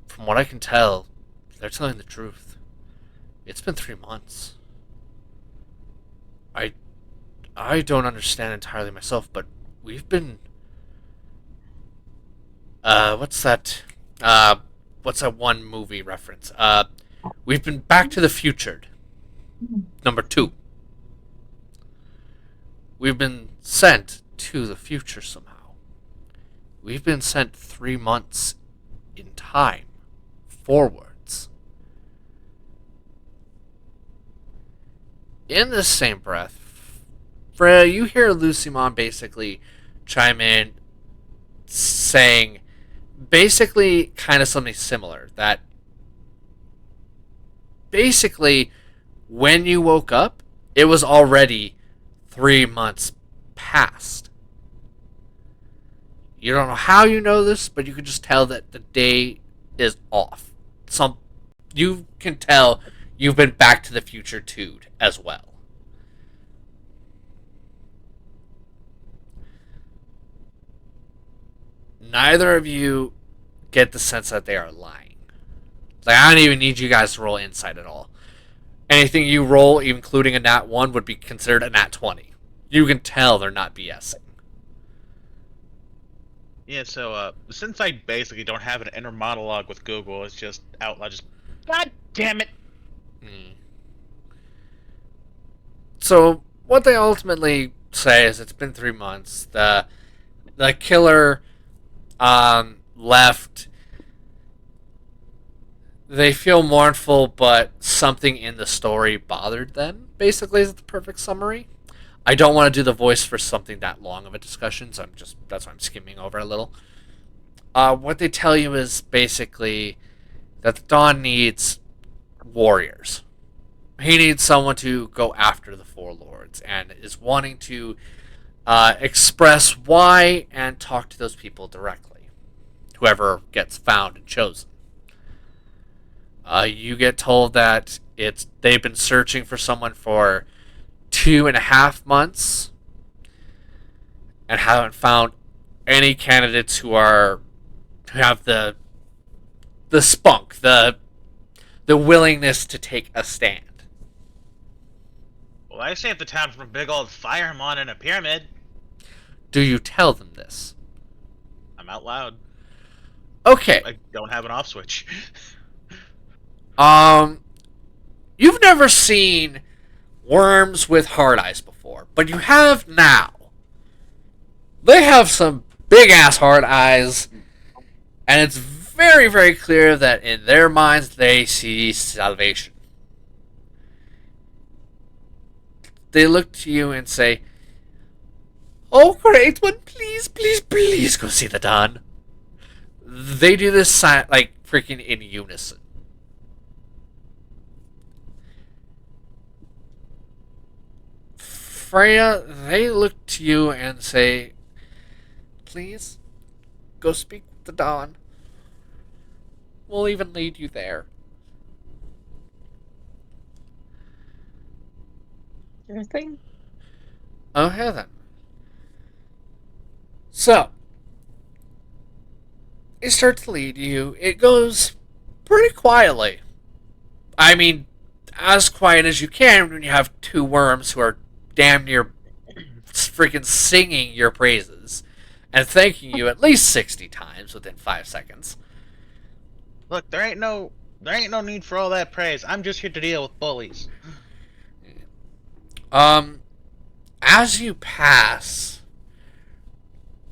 From what I can tell, they're telling the truth. It's been 3 months. I don't understand entirely myself, but we've been... what's that? What's that one movie reference? We've been Back to the Future. Number 2. We've been sent to the future somehow. We've been sent 3 months in time. Forwards. In the same breath, Freya, you hear Lucimon basically chime in saying basically kind of something similar, that basically, when you woke up, it was already 3 months past. You don't know how you know this, but you can just tell that the day is off. You can tell you've been Back to the Future 2'd as well. Neither of you get the sense that they are lying. Like, I don't even need you guys to roll insight at all. Anything you roll, including a nat 1, would be considered a nat 20. You can tell they're not BSing. Yeah, so since I basically don't have an inner monologue with Google, it's just out loud, just God damn it. So what they ultimately say is it's been 3 months. The killer left. They feel mournful, but something in the story bothered them. Basically, is the perfect summary. I don't want to do the voice for something that long of a discussion, so that's why I'm skimming over a little. What they tell you is basically that the Dawn needs warriors. He needs someone to go after the Four Lords, and is wanting to express why and talk to those people directly. Whoever gets found and chosen. You get told that they've been searching for someone for 2.5 months and haven't found any candidates who have the spunk, the willingness to take a stand. Well, I saved the town from a big old firemon in a pyramid. Do you tell them this? I'm out loud. Okay. I don't have an off switch. You've never seen worms with hard eyes before, but you have now. They have some big ass hard eyes, and it's very, very clear that in their minds they see salvation. They look to you and say, "Oh, great one, please, please, please go see the Dawn." They do this like freaking in unison. Freya, they look to you and say, "Please, go speak with the Dawn. We'll even lead you there." Sure thing. Okay then. So, they start to lead you. It goes pretty quietly. I mean, as quiet as you can when you have two worms who are damn near freaking singing your praises and thanking you at least 60 times within 5 seconds. Look, there ain't no need for all that praise. I'm just here to deal with bullies. As you pass,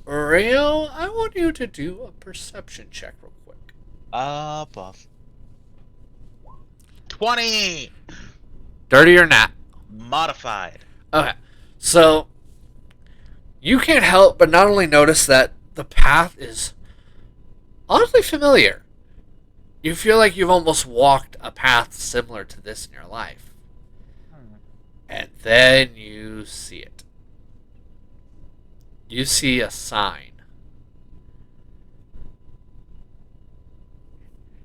Rio, I want you to do a perception check real quick. Buff. 20! Dirty or not? Modified. Okay. So, you can't help but not only notice that the path is oddly familiar. You feel like you've almost walked a path similar to this in your life. And then you see it. You see a sign.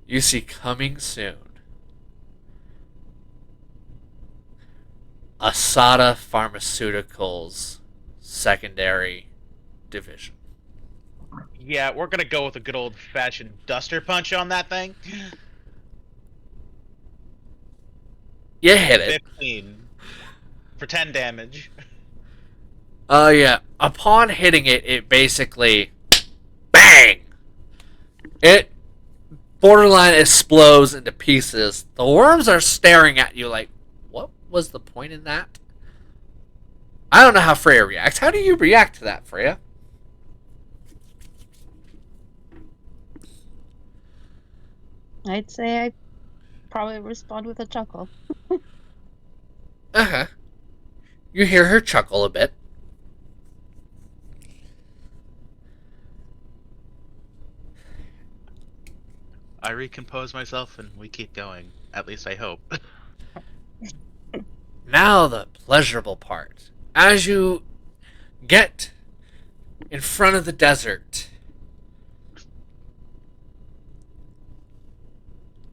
You see coming soon. Asada Pharmaceuticals secondary division. Yeah, we're gonna go with a good old-fashioned duster punch on that thing. You hit it. 15. For 10 damage. Yeah. Upon hitting it, it basically... BANG! It borderline explodes into pieces. The worms are staring at you like, what was the point in that? I don't know how Freya reacts. How do you react to that, Freya? I'd say I probably respond with a chuckle. Uh-huh. You hear her chuckle a bit. I recompose myself and we keep going. At least I hope. Now the pleasurable part. As you get in front of the desert,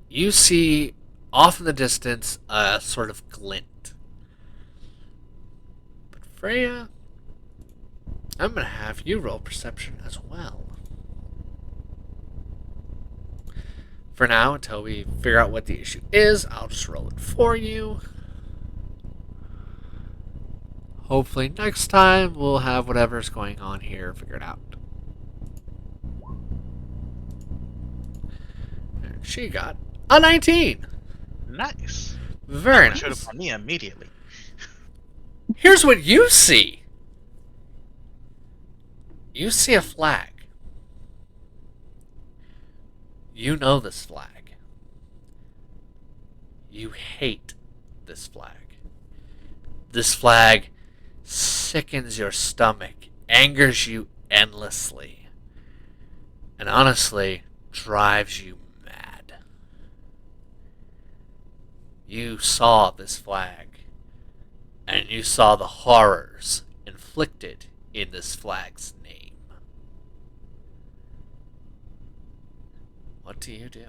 you see off in the distance a sort of glint. But Freya, I'm going to have you roll perception as well. For now, until we figure out what the issue is, I'll just roll it for you. Hopefully next time we'll have whatever's going on here figured out. And she got a 19. Nice. Very Showed nice. up on me immediately. Here's what you see. You see a flag. You know this flag. You hate this flag. This flag sickens your stomach, angers you endlessly, and honestly drives you mad. You saw this flag, and you saw the horrors inflicted in this flag's name. What do you do?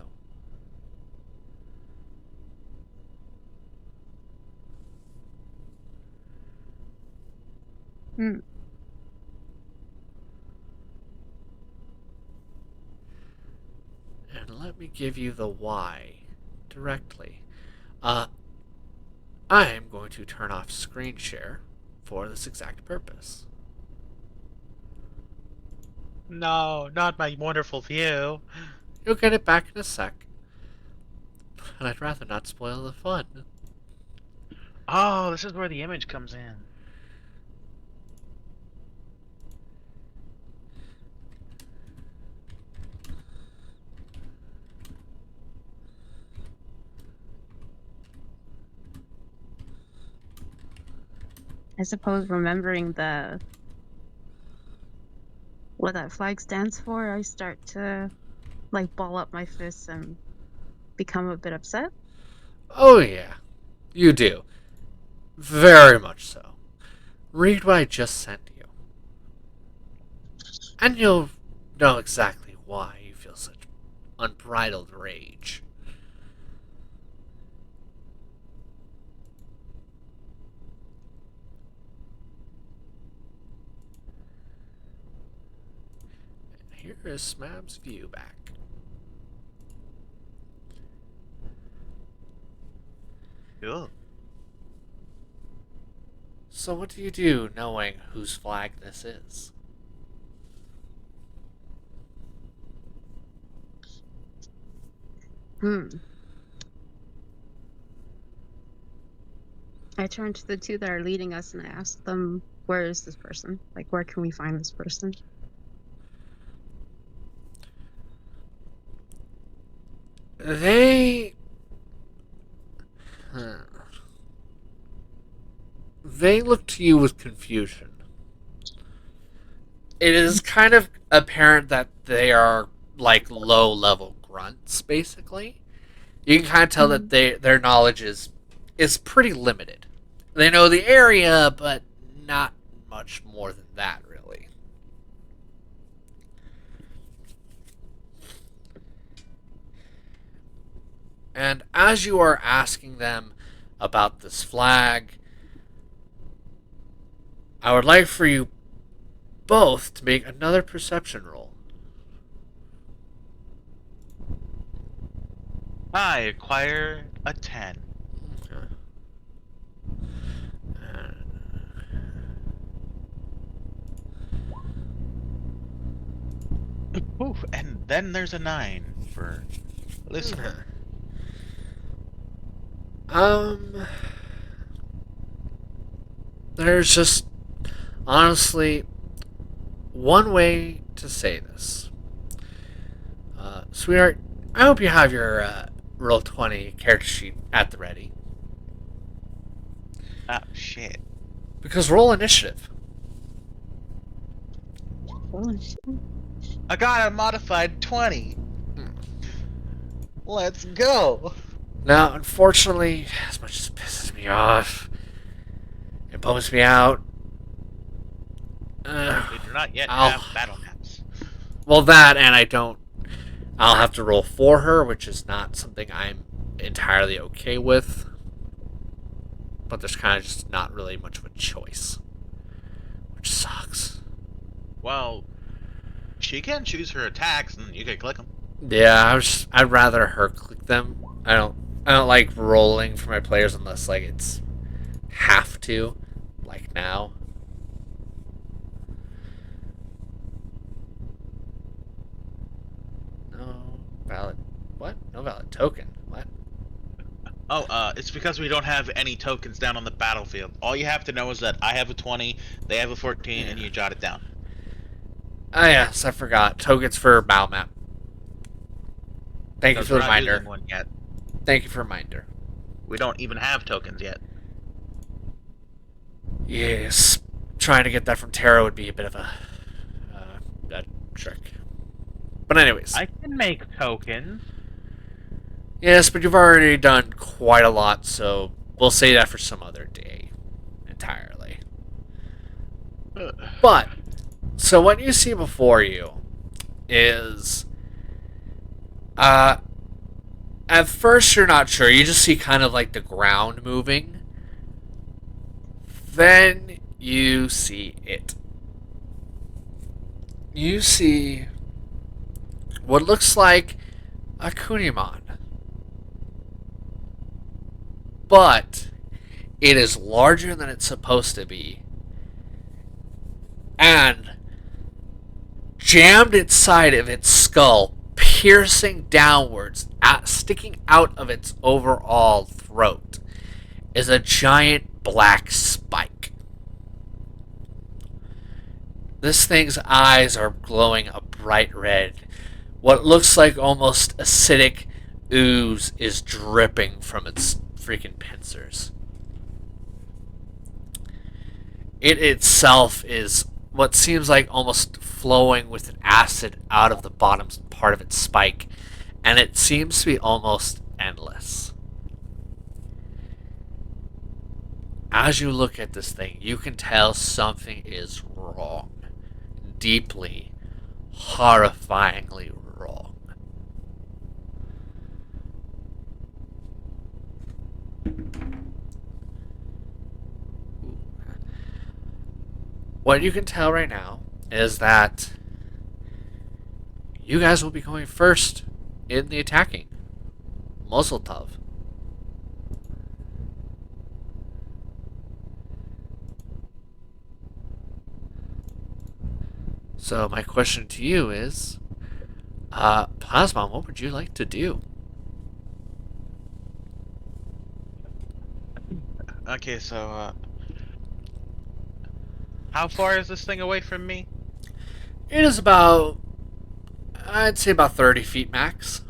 Hmm. And let me give you the why directly. I am going to turn off screen share for this exact purpose. No, not my wonderful view. You'll get it back in a sec. And I'd rather not spoil the fun. Oh, this is where the image comes in. I suppose remembering what that flag stands for, I start to like ball up my fists and become a bit upset. Oh, yeah. You do. Very much so. Read what I just sent you. And you'll know exactly why you feel such unbridled rage. Here is Smab's view back. Cool. So what do you do knowing whose flag this is? I turn to the two that are leading us and I ask them, where is this person? Like, where can we find this person? They look to you with confusion. It is kind of apparent that they are like low-level grunts, basically. You can kind of tell that their knowledge is pretty limited. They know the area, but not much more than that, really. And as you are asking them about this flag, I would like for you both to make another perception roll. I acquire a 10. Ooh, and then there's a 9 for listener. There's just honestly one way to say this. Sweetheart, I hope you have your Roll20 character sheet at the ready. Ah, shit. Because roll initiative. I got a modified 20. Let's go. Now, unfortunately, as much as it pisses me off, it bums me out. We do not yet I'll have battle maps. well that, and I don't. I'll have to roll for her, which is not something I'm entirely okay with. But there's kind of just not really much of a choice, which sucks. Well, she can choose her attacks, and you can click them. Yeah, I'd rather her click them. I don't like rolling for my players unless like it's have to, like now. No valid. What? No valid token. What? Oh, it's because we don't have any tokens down on the battlefield. All you have to know is that I have a 20, they have a 14, and you jot it down. Ah, yes, I forgot. Tokens for battle map. Thank you Because for we're the not reminder. using one yet. Thank you for the reminder. We don't even have tokens yet. Yes, trying to get that from Terra would be a bit of a trick. But anyways, I can make tokens. yes, but you've already done quite a lot, so we'll say that for some other day entirely. But so what you see before you is at first you're not sure. You just see kind of like the ground moving. Then you see it. You see what looks like a Kunimon. But it is larger than it's supposed to be. And jammed inside of its skull, piercing downwards, sticking out of its overall throat, is a giant black spike. This thing's eyes are glowing a bright red. What looks like almost acidic ooze is dripping from its freaking pincers. It itself is what seems like almost flowing with an acid out of the bottom part of its spike, and it seems to be almost endless. As you look at this thing, you can tell something is wrong. Deeply, horrifyingly wrong. What you can tell right now is that you guys will be going first in the attacking. Muzzletov. So my question to you is, Plasmon, what would you like to do? Okay, so, how far is this thing away from me? It is about, I'd say about 30 feet max.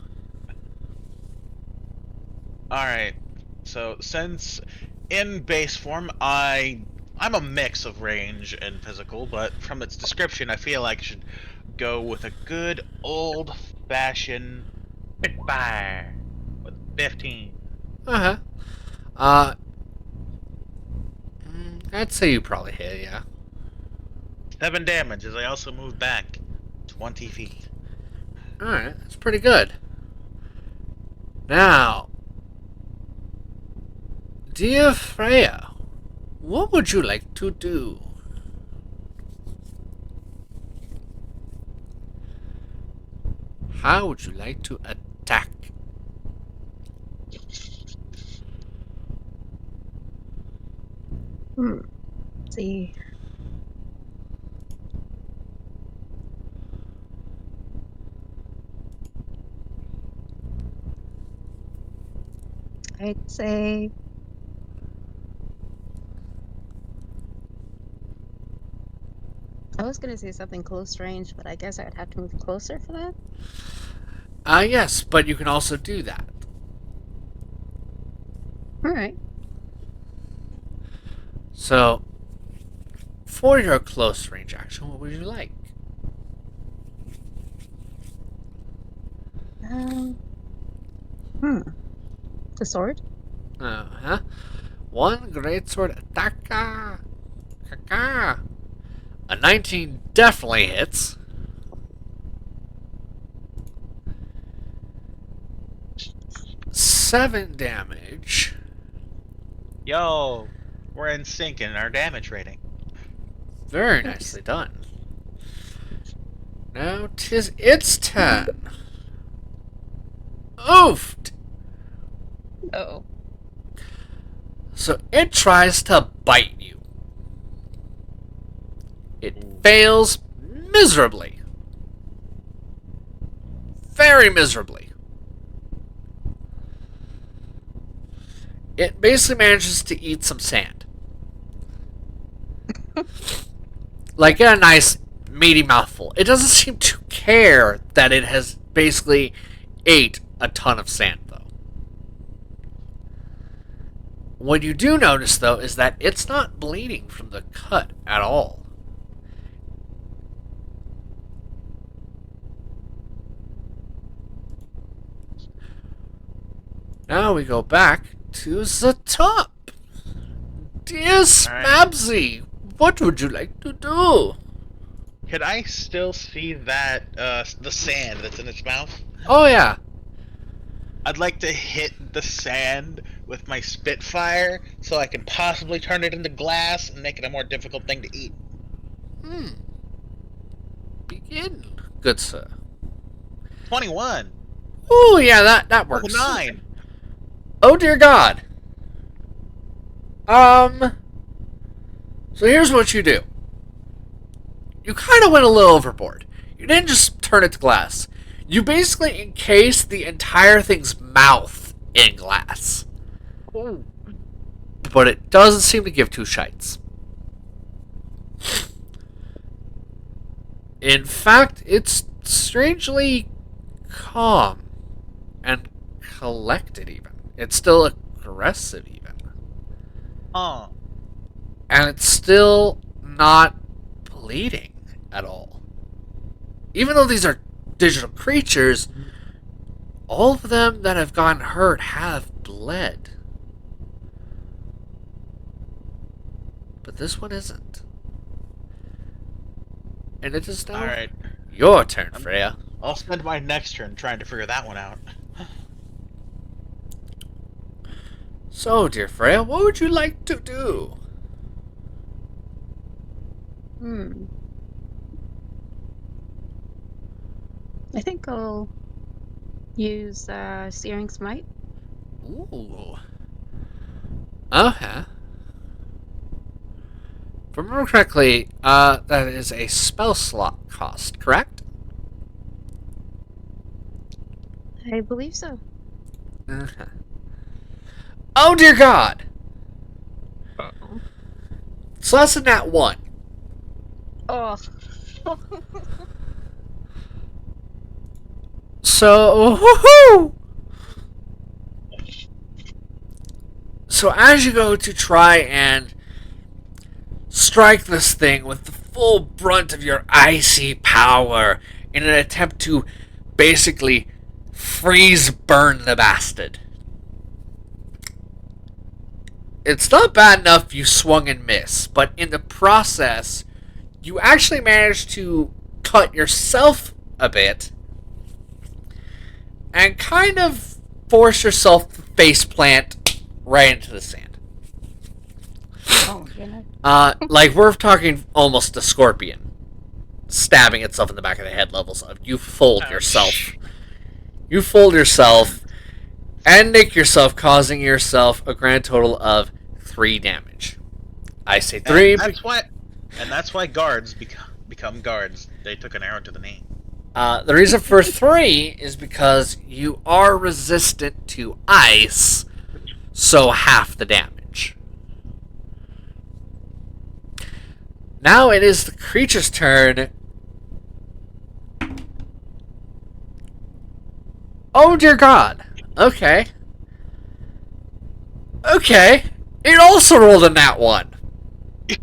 Alright, so since in base form I'm a mix of range and physical, but from its description I feel like I should go with a good old-fashioned Spitfire with 15. Uh-huh. Uh, I'd say you probably hit, yeah. 7 damage as I also move back 20 feet. Alright, that's pretty good. Now, dear Freya, what would you like to do? How would you like to attack? Let's see. I'd say I was gonna say something close range, but I guess I'd have to move closer for that. Yes, but you can also do that. All right. So, for your close range action, what would you like? Um. Hmm. The sword? Uh-huh. One great sword attack. Caca. A 19 definitely hits. Seven damage. Yo, we're in sync in our damage rating. Very nicely done. Now 'tis its turn. Oofed! Oh. So it tries to bite you. It fails miserably. Very miserably. It basically manages to eat some sand. Like a nice meaty mouthful. It doesn't seem to care that it has basically ate a ton of sand, though. What you do notice, though, is that it's not bleeding from the cut at all. Now we go back to the top. Dear Smabsy, what would you like to do? Can I still see that, the sand that's in its mouth? Oh, yeah. I'd like to hit the sand with my Spitfire so I can possibly turn it into glass and make it a more difficult thing to eat. Begin, good sir. 21. Oh, yeah, that works. 9. Oh, dear God. So here's what you do. You kind of went a little overboard. You didn't just turn it to glass. You basically encased the entire thing's mouth in glass. Ooh. But it doesn't seem to give two shites. In fact, it's strangely calm and collected even. It's still aggressive even. Oh. And it's still not bleeding at all. Even though these are digital creatures, all of them that have gotten hurt have bled. But this one isn't. And it is now Alright. your turn, Freya. I'll spend my next turn trying to figure that one out. So, dear Freya, what would you like to do? I think I'll use Searing Smite. Ooh. Okay. If I remember correctly, that is a spell slot cost, correct? I believe so. Okay. Oh, dear God! Uh-oh. So that's a nat 1. Oh. So, woohoo! So as you go to try and strike this thing with the full brunt of your icy power in an attempt to basically freeze burn the bastard. It's not bad enough you swung and missed, but in the process, you actually managed to cut yourself a bit and kind of force yourself to face plant right into the sand. Oh, goodness. Like we're talking almost a scorpion stabbing itself in the back of the head levels of you fold yourself. You fold yourself and nick yourself, causing yourself a grand total of 3 damage. I say 3. And that's why guards become guards. They took an arrow to the knee. The reason for 3 is because you are resistant to ice, so half the damage. Now it is the creature's turn. Oh dear God. Okay. Okay. It also rolled a nat 1.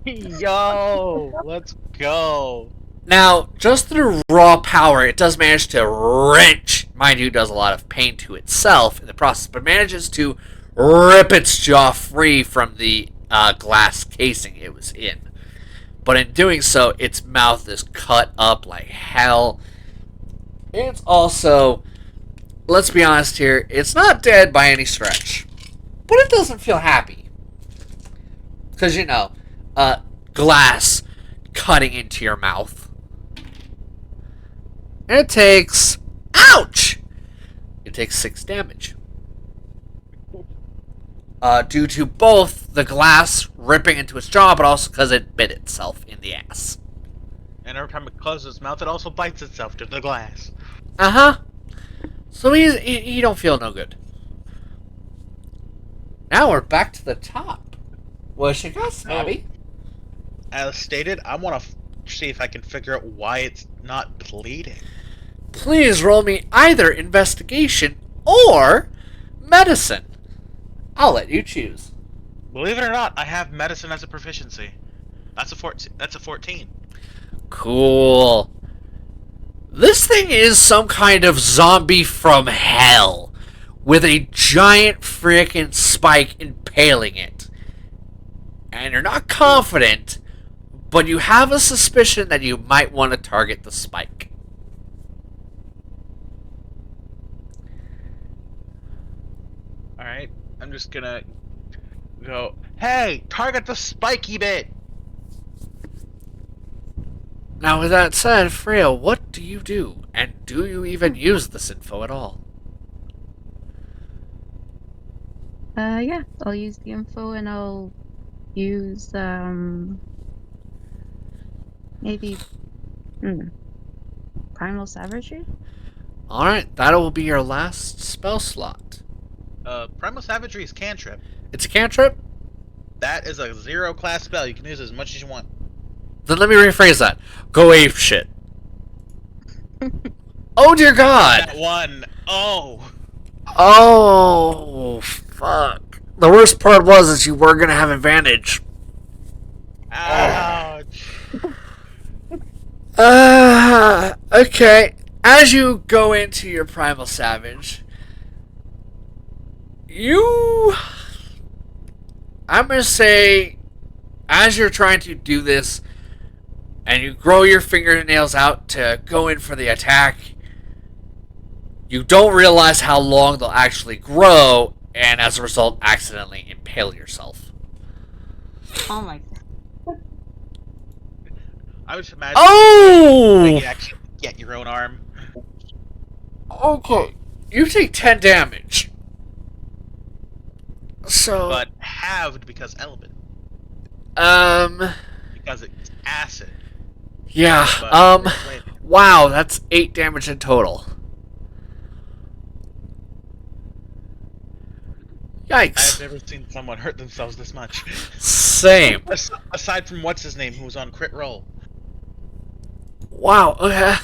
Yo, let's go. Now, just through raw power, it does manage to wrench. Mind you, it does a lot of pain to itself in the process, but manages to rip its jaw free from the glass casing it was in. But in doing so, its mouth is cut up like hell. It's also, let's be honest here, it's not dead by any stretch. But it doesn't feel happy. Because, glass cutting into your mouth. And it takes... Ouch! It takes 6 damage. Due to both the glass ripping into its jaw, but also because it bit itself in the ass. And every time it closes its mouth, it also bites itself to the glass. Uh-huh. So he don't feel no good. Now we're back to the top. What you got, Snobby? As stated, I want to see if I can figure out why it's not bleeding. Please roll me either investigation or medicine. I'll let you choose. Believe it or not, I have medicine as a proficiency. That's a 14. Cool. This thing is some kind of zombie from hell with a giant freaking spike impaling it. And you're not confident, but you have a suspicion that you might want to target the spike. Alright, I'm just gonna go, hey, target the spiky bit! Now, with that said, Freya, what do you do? And do you even use this info at all? Yeah, I'll use the info and I'll use, maybe, Primal Savagery? Alright, that will be your last spell slot. Primal Savagery is cantrip. It's a cantrip? That is a 0 class spell. You can use as much as you want. Then let me rephrase that. Go ape shit. Oh dear God! That one. Oh. Oh, fuck. The worst part was is you were gonna have advantage. Ouch. Okay. As you go into your Primal Savage, I'm gonna say, as you're trying to do this, and you grow your fingernails out to go in for the attack, you don't realize how long they'll actually grow, and as a result, accidentally impale yourself. Oh my god. I was imagining Oh! you actually get your own arm. Okay. You take 10 damage. So... But halved because element. Because it's acid. Yeah, But wow, that's 8 damage in total. Yikes. I've never seen someone hurt themselves this much. Same. Aside from what's his name, who was on crit roll. Wow, okay.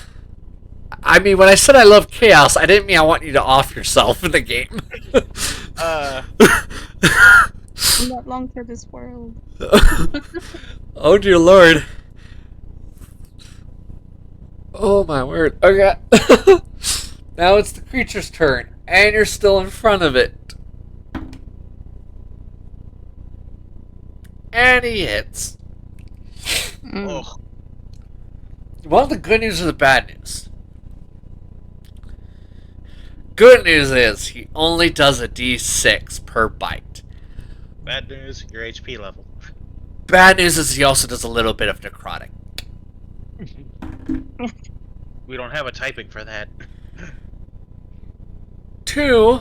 I mean, when I said I love chaos, I didn't mean I want you to off yourself in the game. I'm not long for this world. Oh dear lord. Oh my word. Okay. Now it's the creature's turn, and you're still in front of it. And he hits. Oh, Well, the good news or the bad news? Good news is he only does a d6 per bite. bad news, your HP level. Bad news is he also does a little bit of necrotic. We don't have a typing for that. 2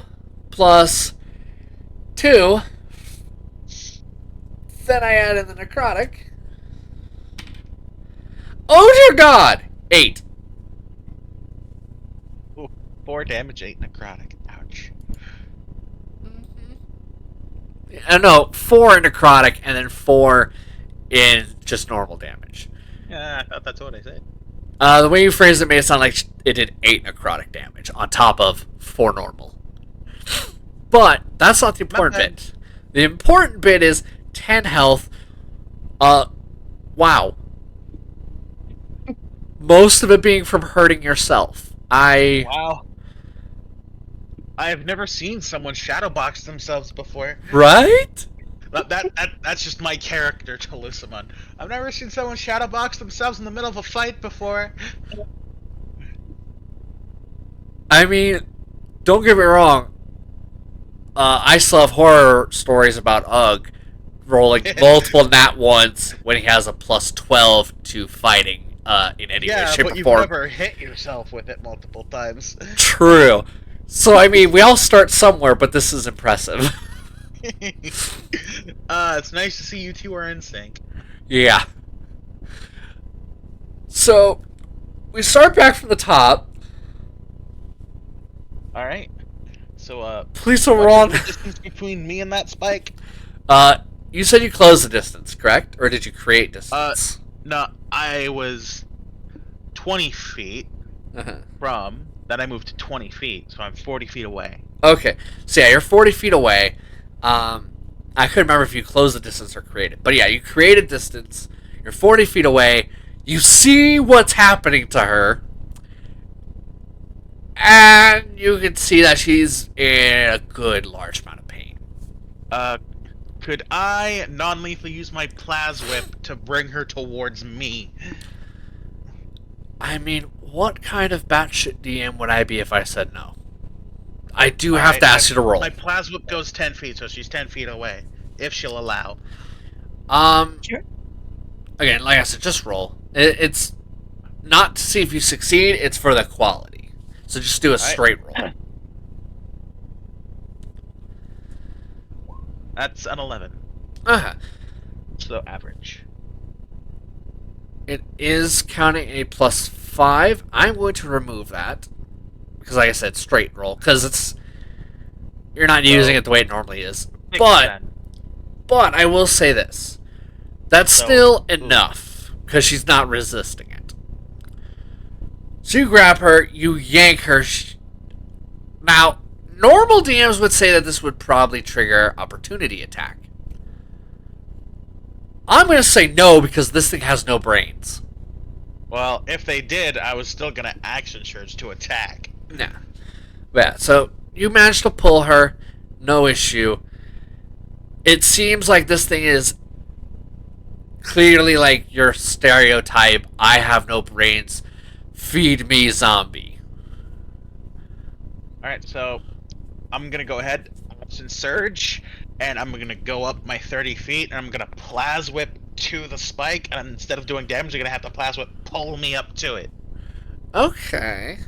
plus 2. Then I add in the necrotic. Oh dear God! 8. Ooh, 4 damage, 8 necrotic. Ouch. No, 4 in necrotic and then 4 in just normal damage. Yeah, I thought that's what I said. The way you phrased it made it sound like it did 8 necrotic damage on top of 4 normal. But that's not the important bit. The important bit is 10 health. Wow. most of it being from hurting yourself. Wow. I have never seen someone shadowbox themselves before. Right? That's just my character to Lusamon. I've never seen someone shadowbox themselves in the middle of a fight before. I mean, don't get me wrong. I still have horror stories about Ugg rolling multiple nat ones when he has a plus 12 to fighting in any way, Yeah, shape, but or you've form. never hit yourself with it multiple times. True. So, I mean, we all start somewhere, but this is impressive. It's nice to see you two are in sync. Yeah. So, we start back from the top. Alright. So, Please don't what's roll on. the distance between me and that spike? You said you closed the distance, correct? Or did you create distance? No, I was 20 feet Uh-huh. from, then I moved to 20 feet, so I'm 40 feet away. Okay. So, yeah, you're 40 feet away. I couldn't remember if you closed the distance or created. But, yeah, you created distance. You're 40 feet away. You see what's happening to her. And you can see that she's in a good large amount of pain. Could I non-lethally use my Plaswhip to bring her towards me? I mean, what kind of batshit DM would I be if I said no? I do have Alright, to ask you to roll. My Plaswhip goes 10 feet, so she's 10 feet away. If she'll allow. Sure. Again, like I said, just roll. It's not to see if you succeed, it's for the quality. So just do a straight roll. That's an 11. Uh-huh. So average. It is counting a plus 5. I'm going to remove that. Because like I said, straight roll. Because it's... You're not using it the way it normally is. But I will say this. That's still enough. Because she's not resisting it. So you grab her, you yank her. Now, normal DMs would say that this would probably trigger opportunity attack. I'm going to say no because this thing has no brains. Well, if they did, I was still gonna action surge to attack. Nah. Yeah, so you managed to pull her. No issue. It seems like this thing is clearly like your stereotype. I have no brains. Feed me, zombie. Alright, so I'm gonna go ahead, action surge, and I'm gonna go up my 30 feet, and I'm gonna Plaswhip to the spike, and instead of doing damage, you're gonna have to Plaswhip pull me up to it. Okay.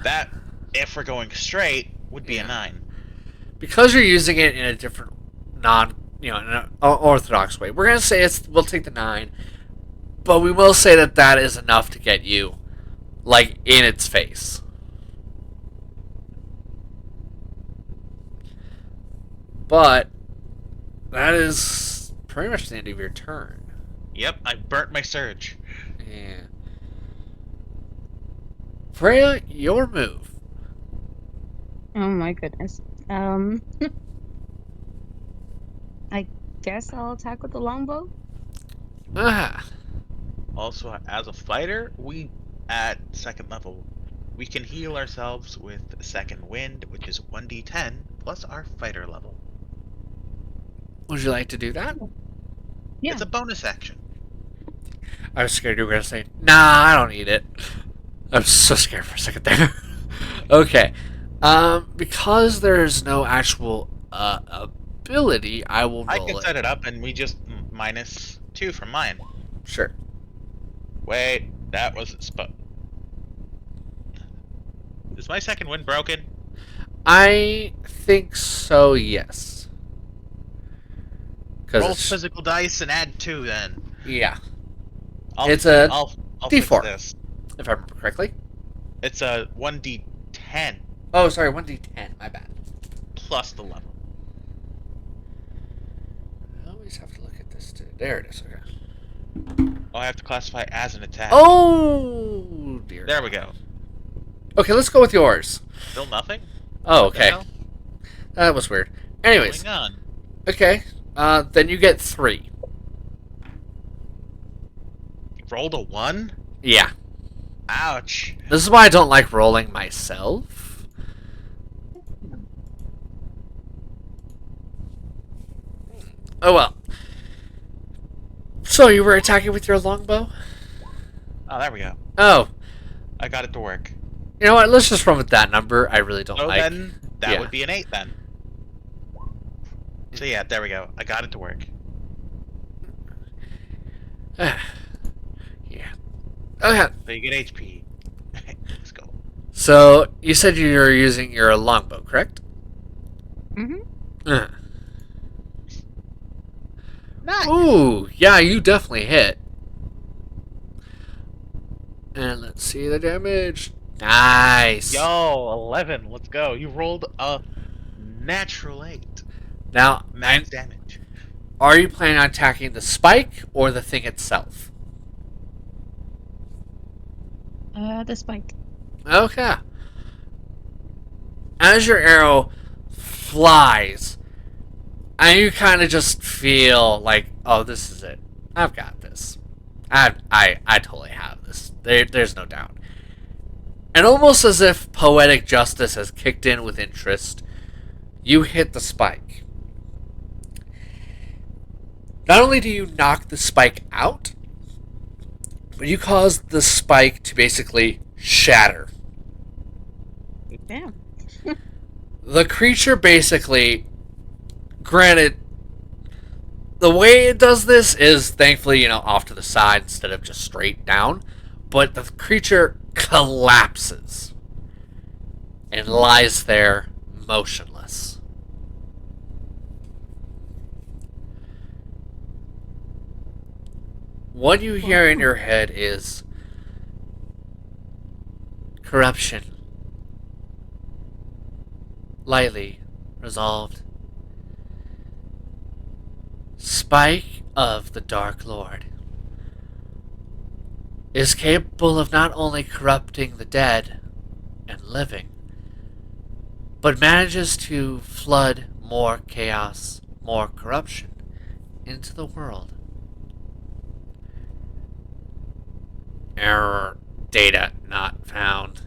That, if we're going straight, would be a 9. Because you're using it in a different in an orthodox way, we're gonna say we'll take the 9, but we will say that is enough to get you, like, in its face. But that is pretty much the end of your turn. Yep, I burnt my surge. Yeah. Freya, your move. Oh my goodness. I guess I'll attack with the longbow. Ah. Also, as a fighter, we, at second level, we can heal ourselves with second wind, which is 1d10, plus our fighter level. Would you like to do that? Yeah. It's a bonus action. I was scared you were going to say, nah, I don't need it. I was so scared for a second there. Okay. Because there's no actual ability, I will roll I can it. set it up, and we just -2 from mine. Sure. Wait, that wasn't Is my second wind broken? I think so, yes. Roll Because physical dice and add 2 then. yeah, I'll, it's a I'll D4. fix this. if I remember correctly. It's a 1d10 Oh, sorry, 1d10. My bad. plus the level. I always have to look at this too. There it is. Okay. Oh, I have to classify as an attack. Oh dear. There we go. Okay, let's go with yours. Still nothing? Oh, What the okay. hell? That was weird. Anyways, Going on? okay. Then you get 3. rolled a 1? Yeah. Ouch. This is why I don't like rolling myself. Oh well. So you were attacking with your longbow? Oh, there we go. Oh. I got it to work. You know what? Let's just run with that number. I really don't So like. then, that yeah. would be an 8 then. So yeah, there we go. I got it to work. Yeah. Okay. So you get HP. Let's go. So you said you were using your longbow, correct? Mm-hmm. Uh. Nice. Ooh, yeah, you definitely hit. And let's see the damage. Nice. Yo, 11. Let's go. You rolled a natural 8. Now, Max damage. are you planning on attacking the spike or the thing itself? The spike. Okay. As your arrow flies, and you kind of just feel like, oh, this is it. I've got this. I totally have this. There's no doubt. And almost as if poetic justice has kicked in with interest, you hit the spike. Not only do you knock the spike out, but you cause the spike to basically shatter. Damn. The creature basically, granted, the way it does this is thankfully, off to the side instead of just straight down, but the creature collapses and lies there motionless. What you hear in your head is corruption. Lightly resolved. Spike of the Dark Lord is capable of not only corrupting the dead and living, but manages to flood more chaos, more corruption into the world. Error. Data not found.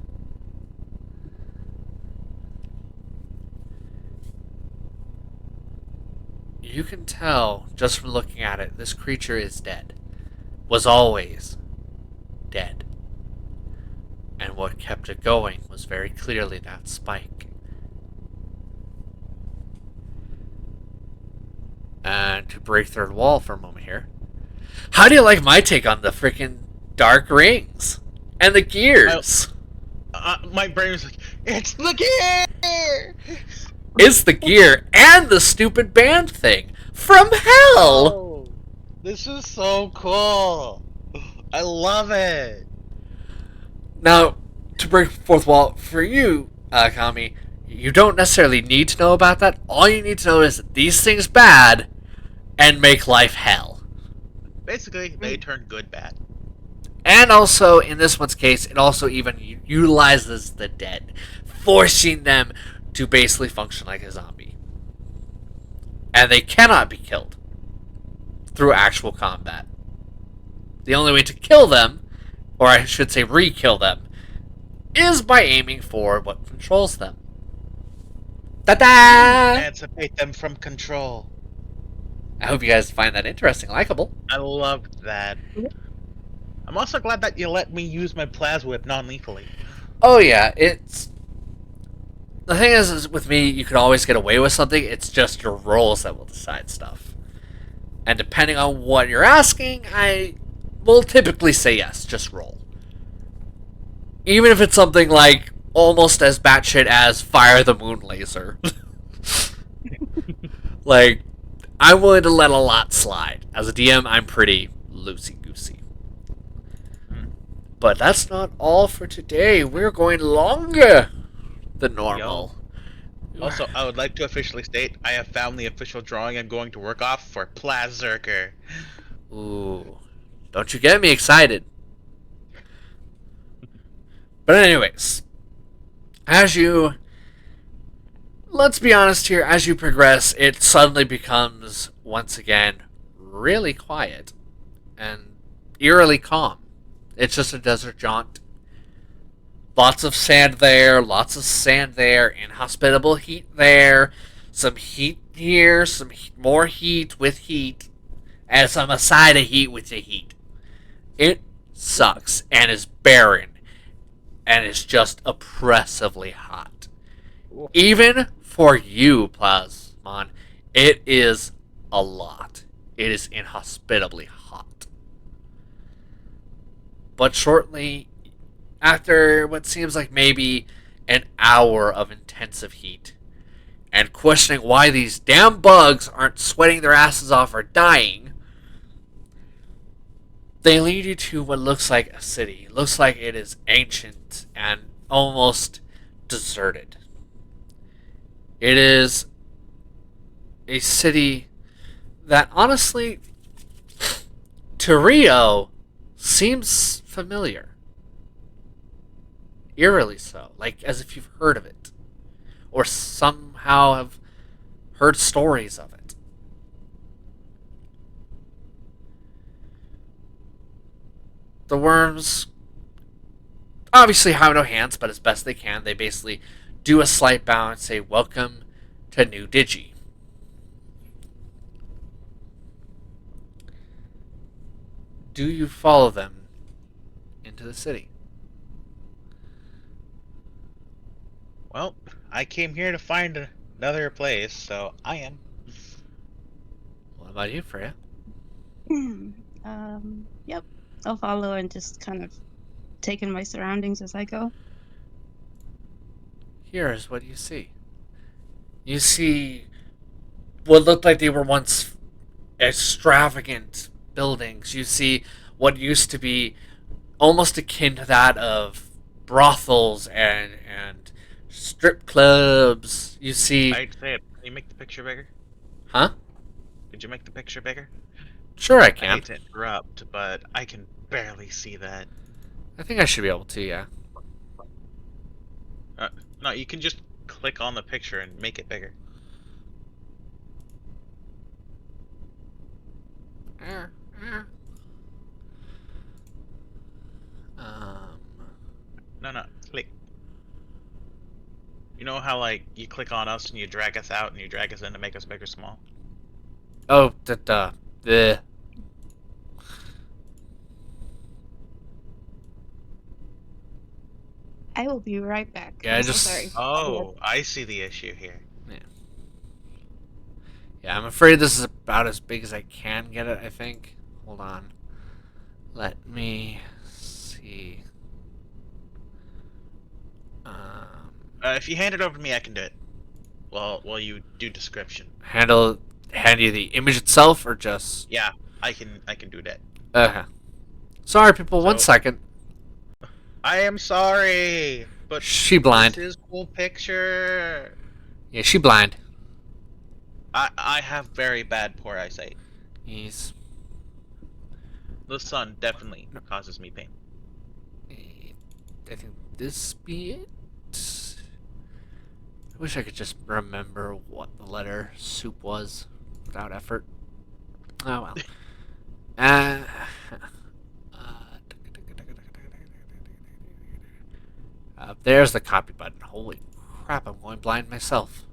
You can tell, just from looking at it, this creature is dead. Was always dead. And what kept it going was very clearly that spike. And to break third wall for a moment here, how do you like my take on the freaking dark rings? And the gears? My brain was like, it's the gear! It's the gear and the stupid band thing from hell! Oh, this is so cool! I love it! Now, to break fourth wall for you, Kami, you don't necessarily need to know about that. All you need to know is that these things bad and make life hell. Basically, they turn good bad. And also, in this one's case, it also even utilizes the dead, forcing them to basically function like a zombie. And they cannot be killed through actual combat. The only way to kill them, or I should say re-kill them, is by aiming for what controls them. Ta-da! Emancipate them from control. I hope you guys find that interesting, likable. I loved that. I'm also glad that you let me use my plasma whip non-lethally. Oh yeah, it's... The thing is with me, you can always get away with something, it's just your rolls that will decide stuff. And depending on what you're asking, I will typically say yes, just roll. Even if it's something like, almost as batshit as fire the moon laser. Like, I'm willing to let a lot slide. As a DM, I'm pretty loosey-goosey. But that's not all for today. We're going longer than normal. Also, I would like to officially state I have found the official drawing I'm going to work off for Plazerker. Ooh. Don't you get me excited. But anyways, let's be honest here, as you progress, it suddenly becomes, once again, really quiet. And eerily calm. It's just a desert jaunt. Lots of sand there, lots of sand there, inhospitable heat there, some heat here, some more heat with heat, and some side of heat with the heat. It sucks and is barren and is just oppressively hot. Even for you, Plasmon, it is a lot. It is inhospitably hot. But shortly, after what seems like maybe an hour of intensive heat, and questioning why these damn bugs aren't sweating their asses off or dying, they lead you to what looks like a city. It looks like it is ancient and almost deserted. It is a city that honestly, to Rio, seems familiar. Eerily so, like as if you've heard of it, or somehow have heard stories of it. The worms obviously have no hands, but as best they can, they basically do a slight bow and say, "Welcome to New Digi." Do you follow them into the city? Well, I came here to find another place, so I am. What about you, Freya? Yep. I'll follow and just kind of take in my surroundings as I go. Here is what you see. You see what looked like they were once extravagant buildings. You see what used to be almost akin to that of brothels and strip clubs. You see, I'd say it. Can you make the picture bigger? huh? Could you make the picture bigger? Sure, I I can. hate to interrupt, but I can barely see that. I think I should be able to. Yeah. No, you can just click on the picture and make it bigger. Um. No, click. You know how like you click on us and you drag us out and you drag us in to make us big or small? Oh, the. I will be right back. Yeah, I'm so just- sorry. Oh, I see the issue here. Yeah, I'm afraid this is about as big as I can get it. I think. Hold on. Let me see. If you hand it over to me, I can do it. Well, you do description. Hand you the image itself, or just? Yeah, I can do that. Sorry, people. 1 So- second. I am sorry, but She blind. this is cool picture. Yeah, she blind. I have very bad poor eyesight. He's. The sun definitely causes me pain. I think this be it. I wish I could just remember what the letter soup was without effort. Oh well. There's the copy button. Holy crap, I'm going blind myself.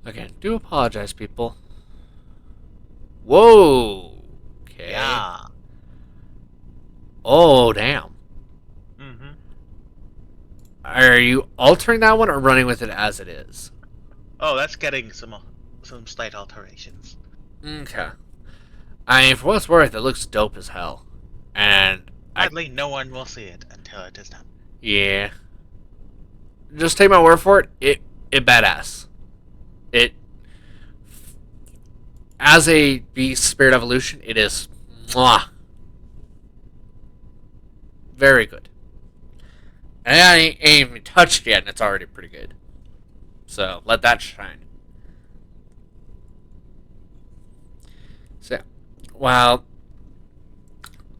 Again, do apologize, people. Whoa. Okay. Yeah. Oh, damn. Mm-hmm. Are you altering that one or running with it as it is? Oh, that's getting some slight alterations. Okay. I mean, for what it's worth, it looks dope as hell. And Sadly, no one will see it until it is done. yeah. Just take my word for it. It badass. It as a beast spirit evolution, it is mwah. Very good. And I ain't even touched yet, and it's already pretty good. So let that shine. So yeah. While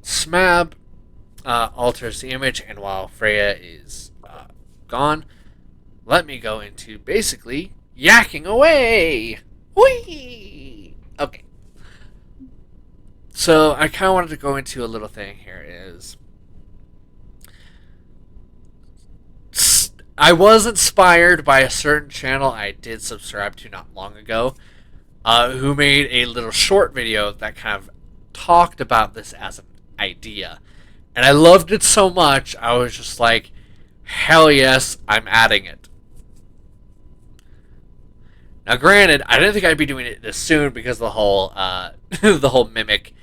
Smab alters the image, and while Freya is gone, let me go into basically yakking away. Whee! Okay. So I kind of wanted to go into a little thing here. I was inspired by a certain channel I did subscribe to not long ago, who made a little short video that kind of talked about this as an idea. And I loved it so much, I was just like, hell yes, I'm adding it. Now, granted, I didn't think I'd be doing it this soon because of the whole, the whole mimic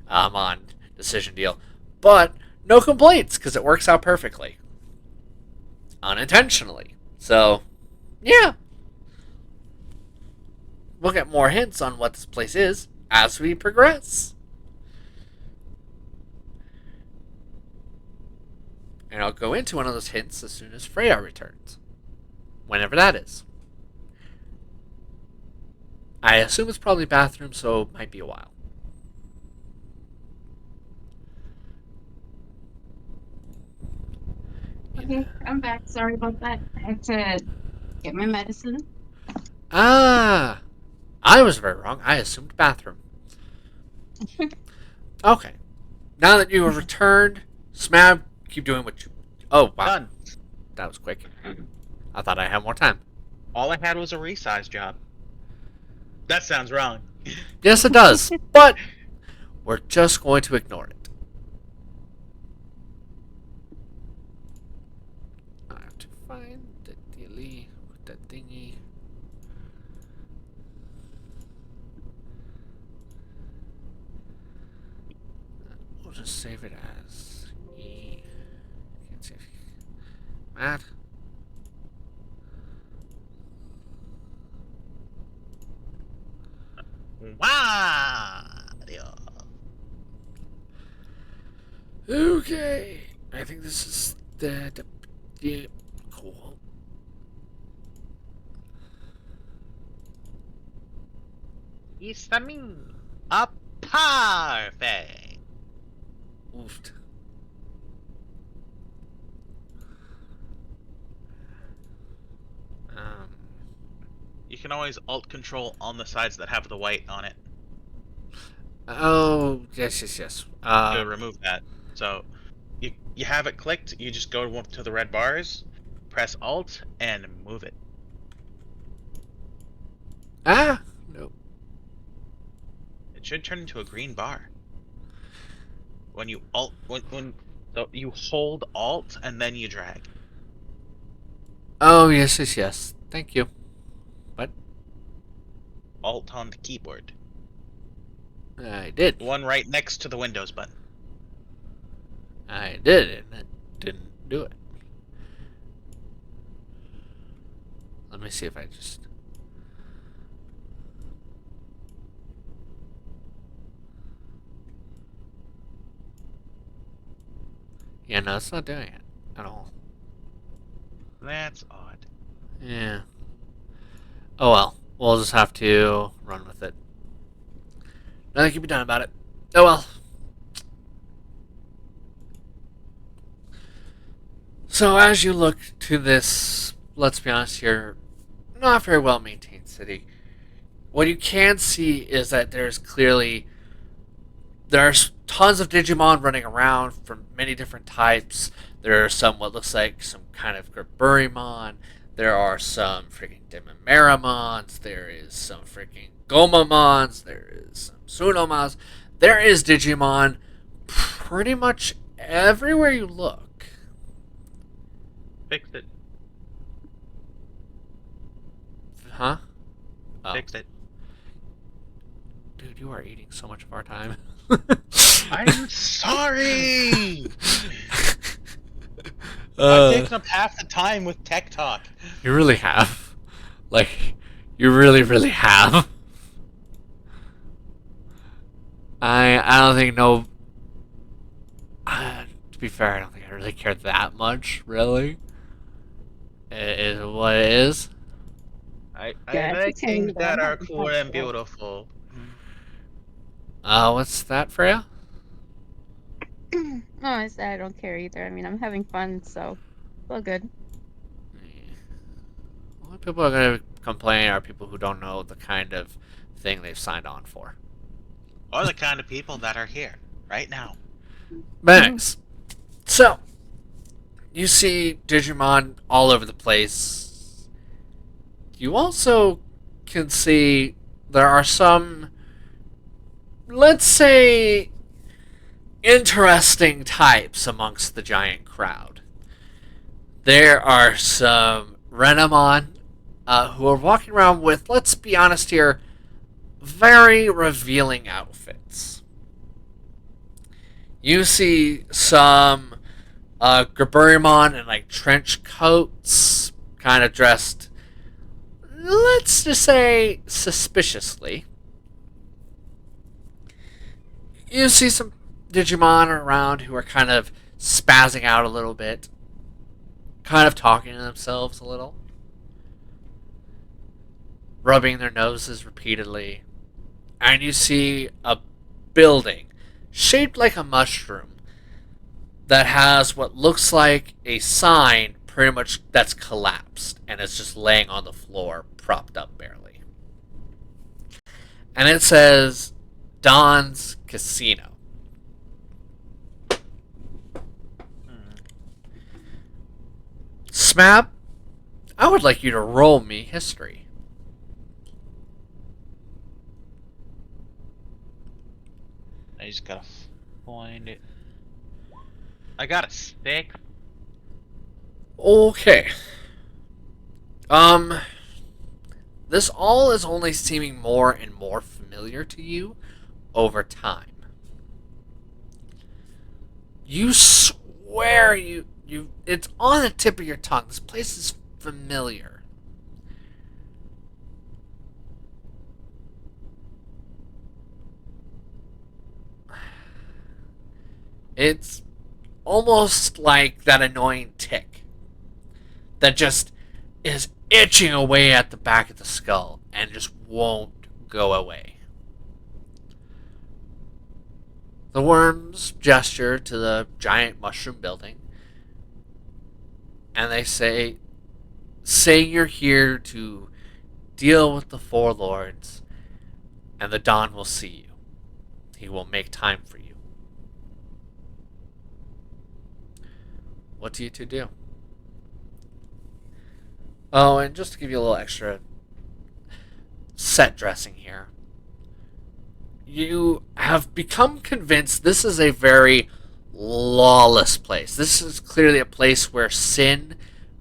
on decision deal. But no complaints because it works out perfectly, unintentionally. So, yeah, we'll get more hints on what this place is as we progress. And I'll go into one of those hints as soon as Freya returns. Whenever that is. I assume it's probably bathroom, so it might be a while. Okay, I'm back. Sorry about that. I had to get my medicine. Ah, I was very wrong. I assumed bathroom. Okay. Now that you have returned, Smab, keep doing what you... Oh, wow. Done. That was quick. I thought I had more time. All I had was a resize job. That sounds wrong. Yes, it does. But we're just going to ignore it. I have to find the dealie with the thingy. We'll just save it as E. Can't see if Matt. Wow. Okay. I think this is yeah, cool. Isamin. A perfect. Oofed. You can always Alt-Control on the sides that have the white on it Oh, yes. to remove that. So, you have it clicked, you just go to the red bars, press Alt, and move it. Nope. It should turn into a green bar. When you so you hold Alt and then you drag. Oh, yes. Thank you. What? Alt on the keyboard. I did. The one right next to the Windows button. I did, and it didn't do it. Let me see if I just... Yeah, no, it's not doing it at all. That's odd. Yeah. Oh well. We'll just have to run with it. Nothing can be done about it. Oh well. So as you look to this, let's be honest here, not very well maintained city, what you can see is that there's tons of Digimon running around from many different types. There are some what looks like some kind of Gerburimon. There are some freaking Dememeramons. There is some freaking Gomamons. There is some Sunomons. There is Digimon pretty much everywhere you look. Fixed it. Huh? Oh. Fixed it. Dude, you are eating so much of our time. I'm sorry! Uh, I've taken up half the time with tech talk. You really have. Like, you really have. I don't think no... to be fair, I don't think I really care that much, really. It is what it is. I Yeah, like it's okay, things but that I'm are not cool and impressed. beautiful. What's that, Freya? No, I said I don't care either. I mean, I'm having fun, so it's all good. What People are going to complain are people who don't know the kind of thing they've signed on for. Or the kind of people that are here right now. But anyways, so you see Digimon all over the place. You also can see there are some, let's say, interesting types amongst the giant crowd. There are some Renamon who are walking around with, let's be honest here, very revealing outfits. You see some Gaburimon in like trench coats, kind of dressed, let's just say, suspiciously. You see some Digimon around who are kind of spazzing out a little bit, kind of talking to themselves a little, rubbing their noses repeatedly. And you see a building shaped like a mushroom that has what looks like a sign pretty much that's collapsed and is just laying on the floor, propped up barely. And it says Don's Casino. Smab, I would like you to roll me history. I just gotta find it. I got a 6. Okay. This all is only seeming more and more familiar to you over time. You swear it's on the tip of your tongue. This place is familiar. It's almost like that annoying tick that just is itching away at the back of the skull and just won't go away. The worms gesture to the giant mushroom building, and they say you're here to deal with the four lords, and the Don will see you. He will make time for you. What do you two do? Oh, and just to give you a little extra set dressing here, you have become convinced this is a very lawless place. This is clearly a place where sin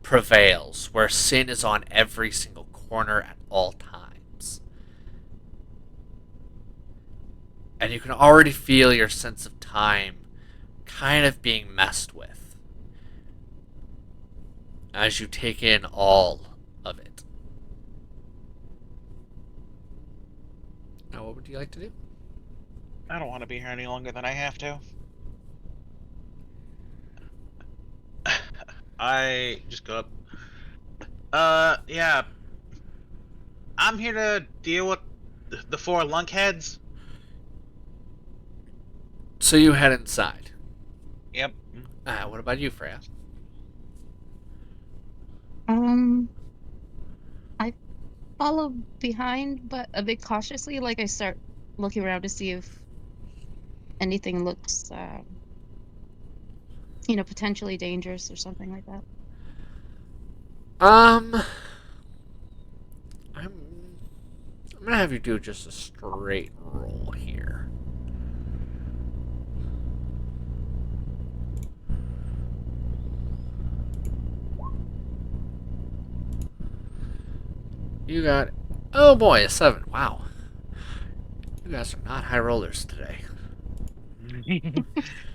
prevails, where sin is on every single corner at all times. And you can already feel your sense of time kind of being messed with as you take in all of it. Now, what would you like to do? I don't want to be here any longer than I have to. I just go up. Yeah. I'm here to deal with the 4 lunkheads. So you head inside. Yep. What about you, Freya? I follow behind, but a bit cautiously. Like I start looking around to see if anything looks, potentially dangerous or something like that. I'm gonna have you do just a straight roll here. You got, oh boy, a 7. Wow. You guys are not high rollers today.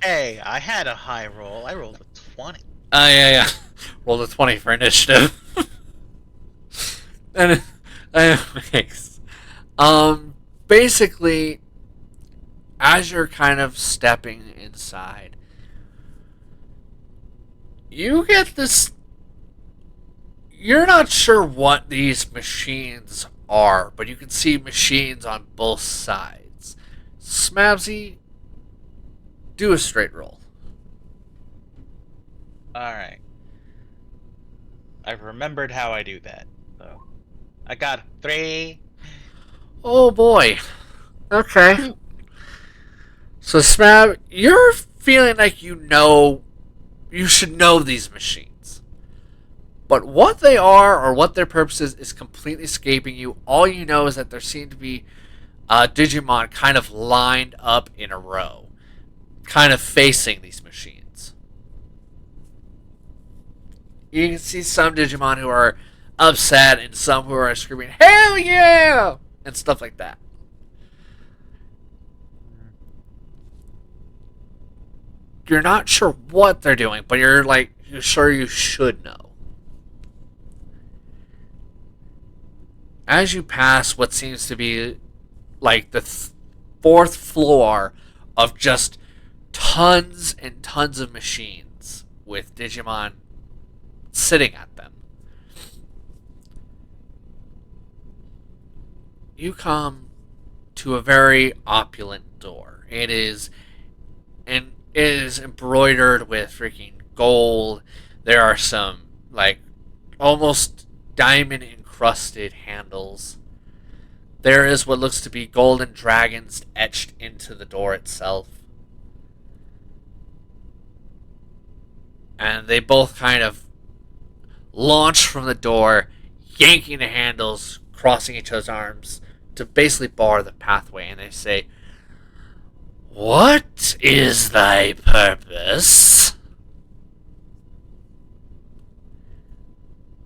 Hey, I had a high roll. I rolled a 20. Yeah. Rolled a 20 for initiative. and thanks. Basically, as you're kind of stepping inside, you get this. You're not sure what these machines are, but you can see machines on both sides. Smabsy, do a straight roll. Alright. I've remembered how I do that, so. I got 3. Oh boy. Okay. So Smab, you're feeling like you should know these machines. But what they are or what their purpose is completely escaping you. All you know is that there seem to be Digimon kind of lined up in a row, kind of facing these machines. You can see some Digimon who are upset and some who are screaming, "Hell yeah!" and stuff like that. You're not sure what they're doing, but you're sure you should know. As you pass what seems to be like the fourth floor of just tons and tons of machines with Digimon sitting at them, you come to a very opulent door. It is embroidered with freaking gold. There are some like almost diamond encrusted handles. There is what looks to be golden dragons etched into the door itself. And they both kind of launch from the door, yanking the handles, crossing each other's arms to basically bar the pathway. And they say, "What is thy purpose?"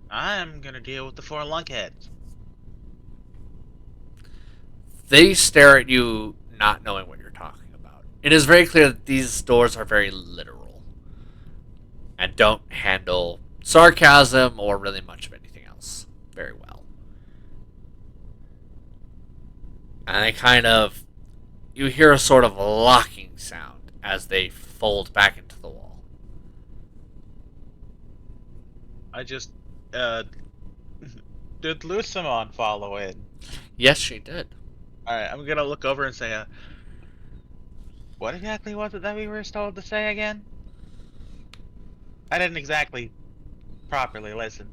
I'm gonna deal with the 4 lunkheads. They stare at you, not knowing what you're talking about. It is very clear that these doors are very literal and don't handle sarcasm or really much of anything else very well. And you hear a sort of locking sound as they fold back into the wall. I just, did Lucimon follow in? Yes, she did. Alright, I'm gonna look over and say, what exactly was it that we were told to say again? I didn't exactly properly listen.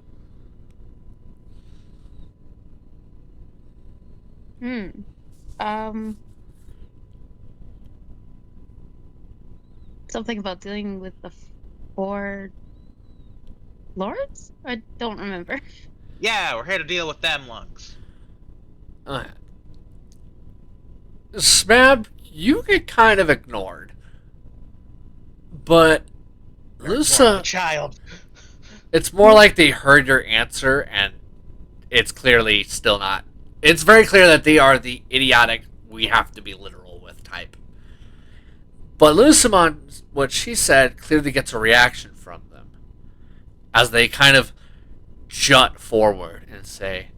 Um, something about dealing with the 4 lords? I don't remember. Yeah, we're here to deal with them lunks. Smab, you get kind of ignored. But Lusa, Child. it's more like they heard your answer and it's clearly still not. It's very clear that they are the idiotic, we have to be literal with type. But Lucimon, what she said, clearly gets a reaction from them as they kind of jut forward and say,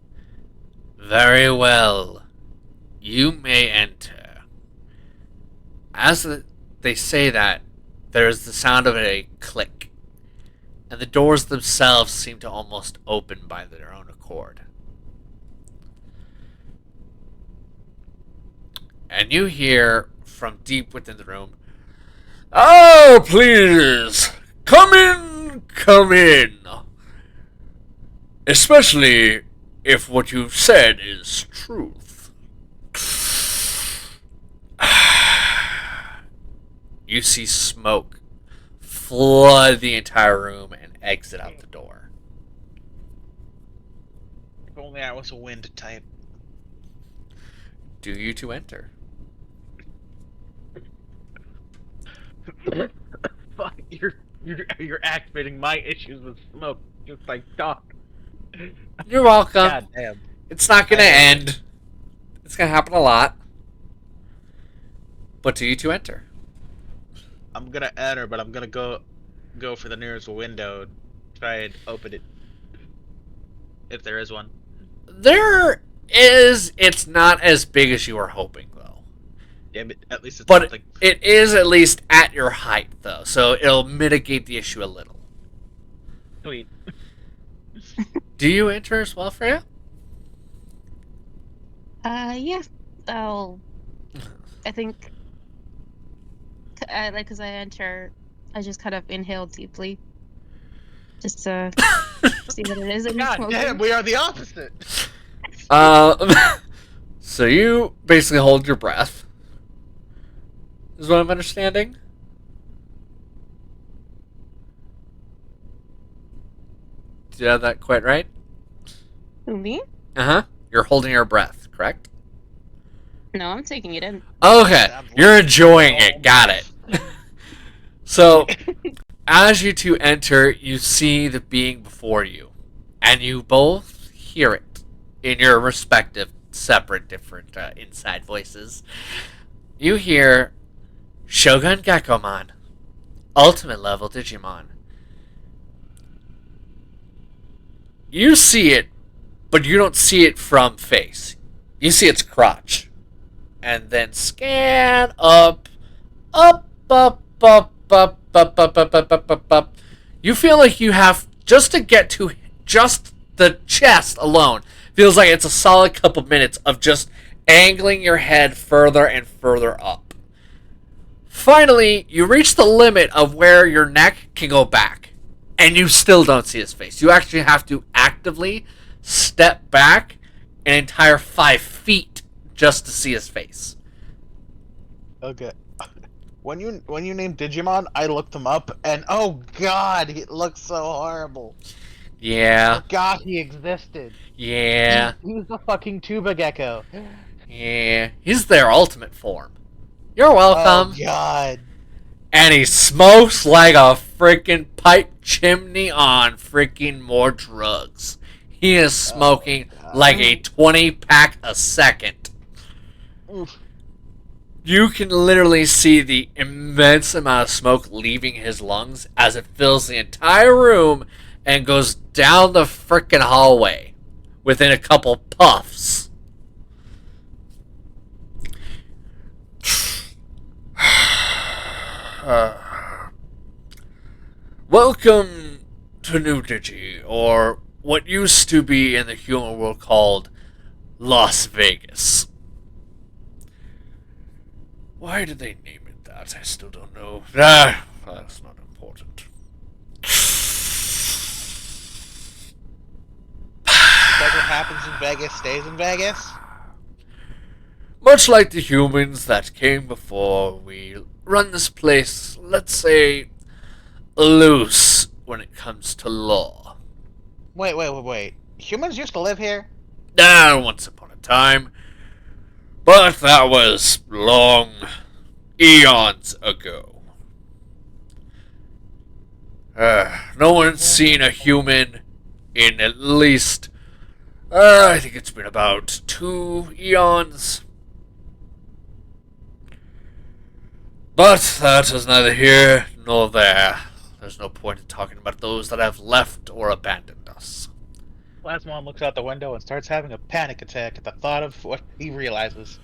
"Very well, you may enter." As they say that, there is the sound of a click, and the doors themselves seem to almost open by their own accord. And you hear from deep within the room, "Oh, please, come in, come in. Especially if what you've said is truth." You see smoke flood the entire room and exit out the door. If only I was a wind type. Do you two enter? Fuck, you're activating my issues with smoke, just like Doc. You're welcome. God damn. It's not going to end. It's going to happen a lot. But do you two enter? I'm gonna enter, but I'm gonna go for the nearest window, try and open it, if there is one. There is. It's not as big as you were hoping, though. Damn it! At least it's But something. it is at least at your height, though, so it'll mitigate the issue a little. Sweet. Yeah. Do you enter as well, Freya? Yeah. I'll. I think. Because I enter, I just kind of inhale deeply, just to see what it is. God damn, we are the opposite. So you basically hold your breath. Is what I'm understanding? Did you have that quite right? Who, me? Uh-huh. You're holding your breath, correct? No, I'm taking it in. Okay. Sounds like- You're enjoying it. Got it. So, as you two enter, you see the being before you. And you both hear it in your respective, separate, different inside voices. You hear Shogun Gekkomon, Ultimate Level Digimon. You see it, but you don't see it from face. You see its crotch. And then scan up, up, up, up, up, up, up, up, up, up, up, up. You feel like you have, just to get to just the chest alone, feels like it's a solid couple minutes of just angling your head further and further up. Finally, you reach the limit of where your neck can go back, and you still don't see his face. You actually have to actively step back an entire 5 feet just to see his face. Okay. When you named Digimon, I looked him up, and oh god, he looks so horrible. Yeah, God, he existed. yeah, He's the fucking tuba gecko. yeah. He's their ultimate form. You're welcome. Oh god. And he smokes like a freaking pipe chimney on freaking more drugs. He is smoking like a 20-pack a second. Oof. You can literally see the immense amount of smoke leaving his lungs as it fills the entire room and goes down the frickin' hallway within a couple puffs. Welcome to New Digi, or what used to be in the human world called Las Vegas. Why did they name it that? I still don't know. That's not important. Like what happens in Vegas stays in Vegas? Much like the humans that came before, we run this place, let's say, loose when it comes to law. Wait. Humans used to live here? Once upon a time. But that was long, eons ago. No one's seen a human in at least, I think it's been about 2 eons. But that is neither here nor there. There's no point in talking about those that have left or abandoned us. Plasmon looks out the window and starts having a panic attack at the thought of what he realizes.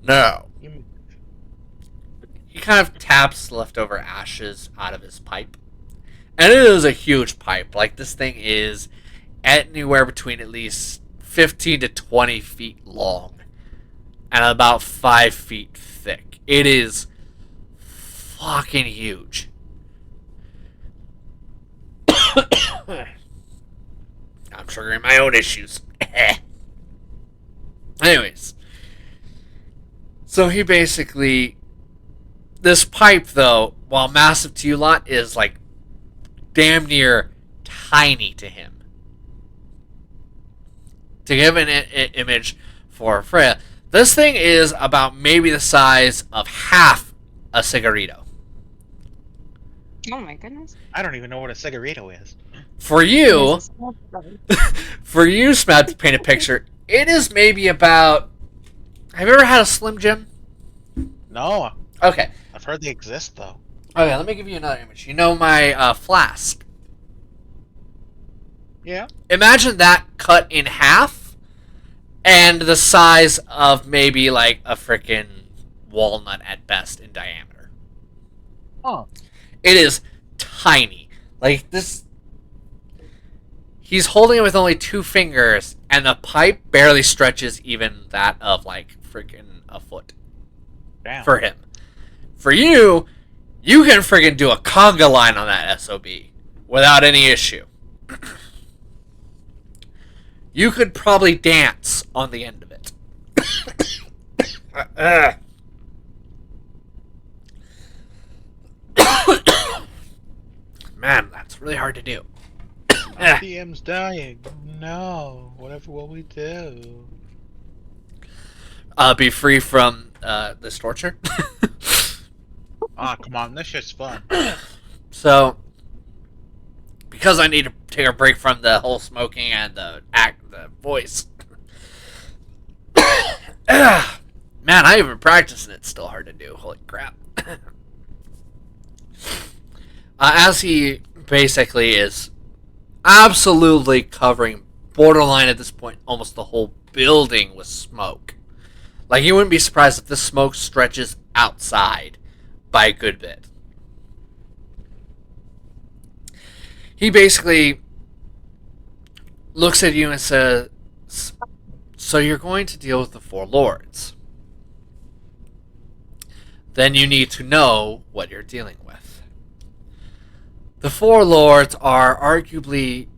Now, he kind of taps leftover ashes out of his pipe. And it is a huge pipe. Like, this thing is anywhere between at least 15 to 20 feet long and about 5 feet thick. It is fucking huge. I'm triggering my own issues. Anyways. So he basically... This pipe, though, while massive to you lot, is like damn near tiny to him. To give an image for Freya, this thing is about maybe the size of half a cigarito. Oh my goodness. I don't even know what a cigarito is. For you, It's a small brother. for you, Smad, to paint a picture, it is maybe about... Have you ever had a Slim Jim? No, Okay. I've heard they exist though. Okay, let me give you another image. You know my flask? Yeah. Imagine that cut in half and the size of maybe like a freaking walnut at best in diameter. Oh. It is tiny. Like this... He's holding it with only 2 fingers, and the pipe barely stretches even that of like freaking a foot. Damn. For him. For you You can friggin' do a conga line on that SOB without any issue. You could probably dance on the end of it. Man, that's really hard to do. My DM's dying. No. Whatever will we do? Be free from this torture. Ah, come on. This shit's fun. So, because I need to take a break from the whole smoking and the voice. Man, I even practiced and it's still hard to do. Holy crap. As he basically is absolutely covering, borderline at this point, almost the whole building with smoke. Like, you wouldn't be surprised if this smoke stretches outside by a good bit. He basically looks at you and says, so you're going to deal with the Four Lords. Then you need to know what you're dealing with. The Four Lords are arguably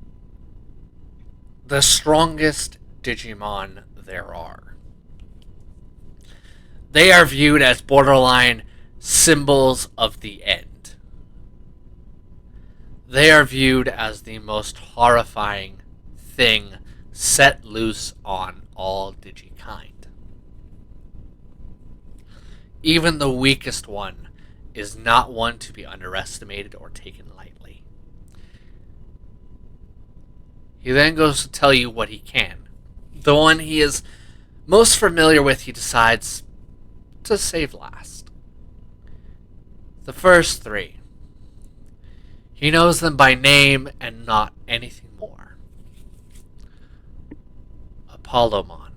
the strongest Digimon there are. They are viewed as borderline symbols of the end. They are viewed as the most horrifying thing set loose on all Digikind. Even the weakest one is not one to be underestimated or taken lightly. He then goes to tell you what he can. The one he is most familiar with, he decides to save last. The first three. He knows them by name and not anything more. Apollomon.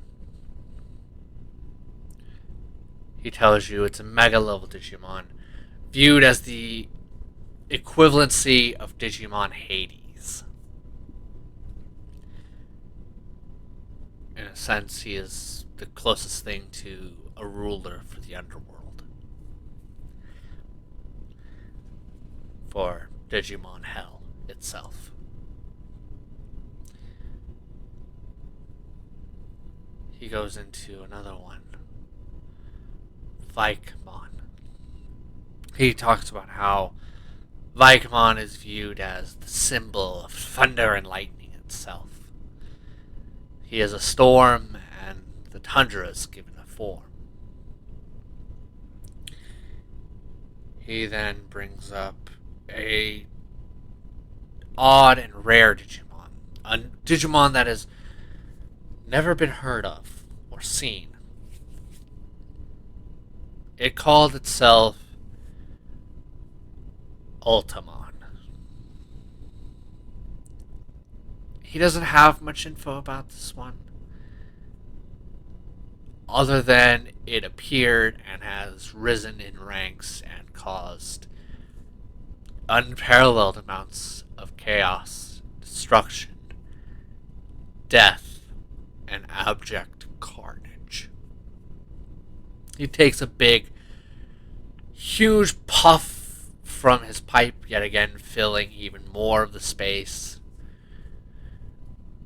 He tells you it's a mega level Digimon, viewed as the equivalency of Digimon Hades. In a sense, he is the closest thing to a ruler for the underworld. For Digimon Hell itself. He goes into another one. Vikemon. He talks about how Vikemon is viewed as the symbol of thunder and lightning itself. He is a storm, and the tundra is given a form. He then brings up a odd and rare Digimon. A Digimon that has never been heard of or seen. It called itself Ultimon. He doesn't have much info about this one, other than it appeared and has risen in ranks and caused unparalleled amounts of chaos, destruction, death, and abject carnage. He takes a big, huge puff from his pipe, yet again filling even more of the space.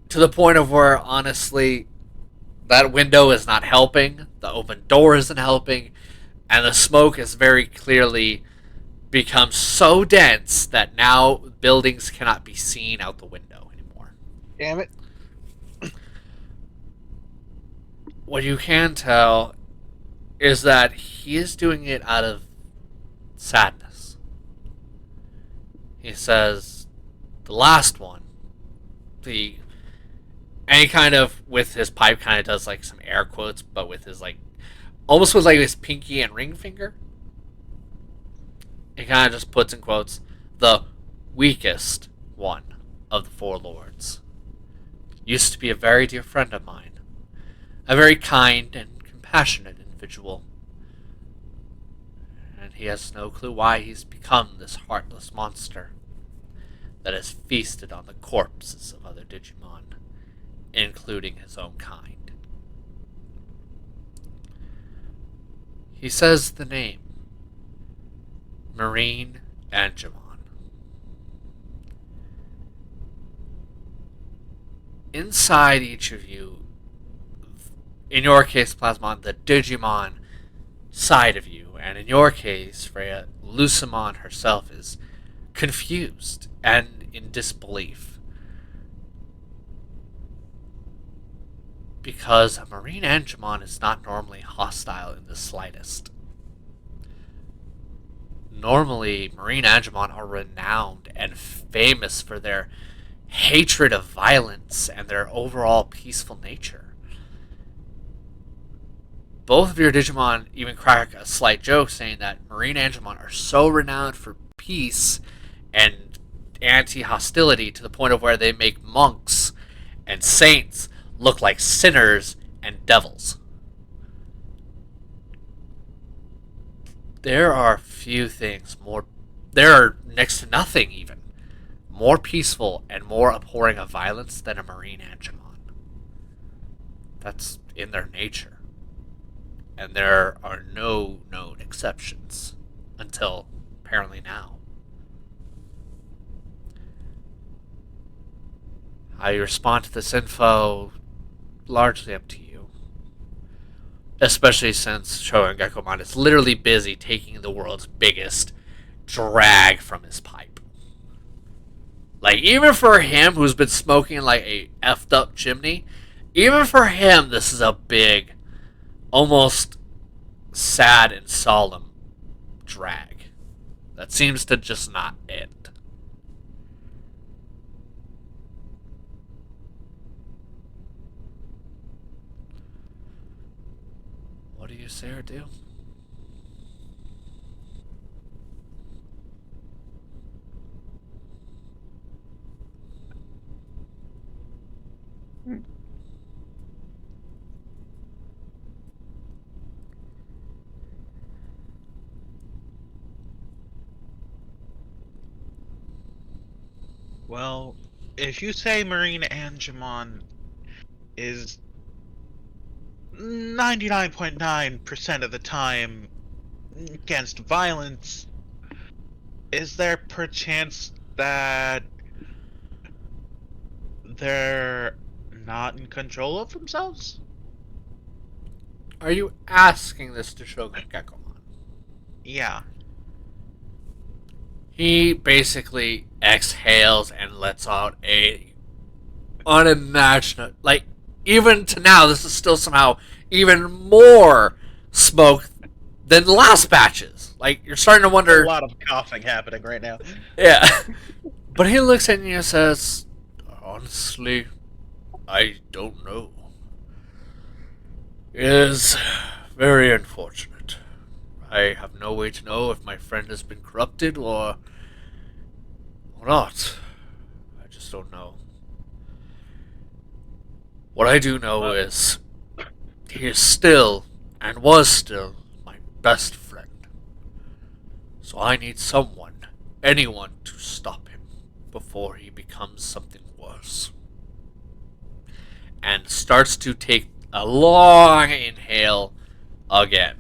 To the point of where, honestly, that window is not helping, the open door isn't helping, and the smoke has very clearly become so dense that now buildings cannot be seen out the window anymore. Damn it. What you can tell is that he is doing it out of sadness. He says, the last one, and he kind of, with his pipe, kind of does like some air quotes, but with his almost with his pinky and ring finger. He kind of just puts in quotes, the weakest one of the Four Lords. Used to be a very dear friend of mine. A very kind and compassionate individual. And he has no clue why he's become this heartless monster that has feasted on the corpses of other Digimon, including his own kind. He says the name. Marine Angemon. Inside each of you, in your case, Plasmon, the Digimon side of you, and in your case, Freya, Lucimon herself is confused and in disbelief. Because a Marine Angemon is not normally hostile in the slightest. Normally, Marine Angemon are renowned and famous for their hatred of violence and their overall peaceful nature. Both of your Digimon even crack a slight joke saying that Marine Angemon are so renowned for peace and anti-hostility to the point of where they make monks and saints look like sinners and devils. There are few things more... There are next to nothing, even, more peaceful and more abhorring of violence than a Marine Angemon. That's in their nature. And there are no known exceptions. Until, apparently, now. How you respond to this info, largely up to you. Especially since Shogun Gekkomon is literally busy taking the world's biggest drag from his pipe. Like, even for him, who's been smoking like a effed up chimney, even for him, this is a big, almost sad and solemn drag that seems to just not end. What do you say or do? Well, if you say Marine Angemon is 99.9% of the time against violence, is there perchance that they're not in control of themselves? Are you asking this to Shogun Gekkomon? Yeah. He basically exhales and lets out a unimaginable, like, even to now, this is still somehow even more smoke than the last batches. Like, you're starting to wonder. A lot of coughing happening right now. Yeah. But he looks at you and says, honestly, I don't know. It is very unfortunate. I have no way to know if my friend has been corrupted or not. I just don't know. What I do know is he is still, and was still, my best friend. So I need someone, anyone, to stop him before he becomes something worse. And starts to take a long inhale again.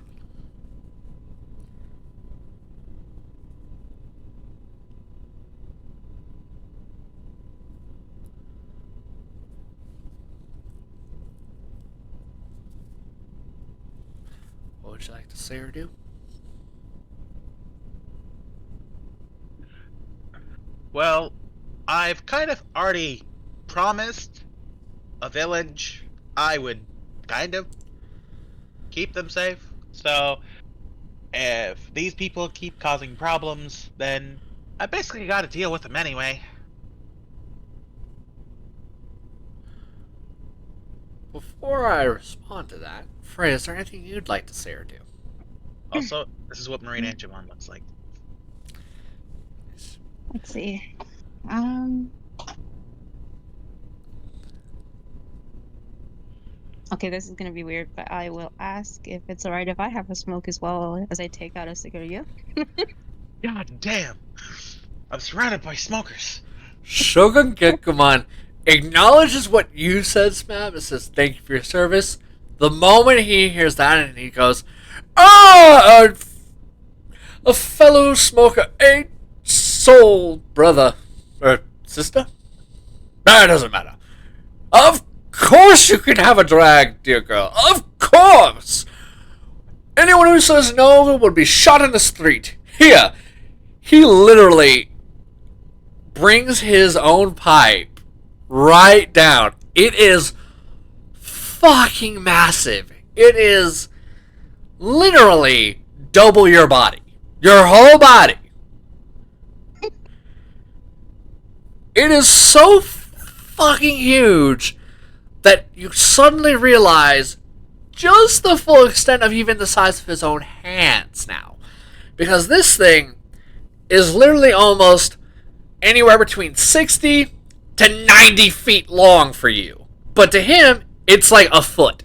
What would you like to say or do? Well, I've kind of already promised a village I would kind of keep them safe. So, if these people keep causing problems, then I basically gotta deal with them anyway. Before I respond to that, Frey, is there anything you'd like to say or do? Also, this is what Marine Angemon looks like. Let's see. Okay, this is gonna be weird, but I will ask if it's alright if I have a smoke as well as I take out a cigarette. God damn! I'm surrounded by smokers. Shogun Gekkomon acknowledges what you said, Smab, and says thank you for your service. The moment he hears that and he goes, a fellow smoker, a soul brother or sister? That doesn't matter. Of course you can have a drag, dear girl. Of course! Anyone who says no would be shot in the street. Here, he literally brings his own pipe right down. It is fucking massive. It is literally double your body. Your whole body. It is so fucking huge that you suddenly realize just the full extent of even the size of his own hands now. Because this thing is literally almost anywhere between 60 to 90 feet long for you. But to him, it's like a foot.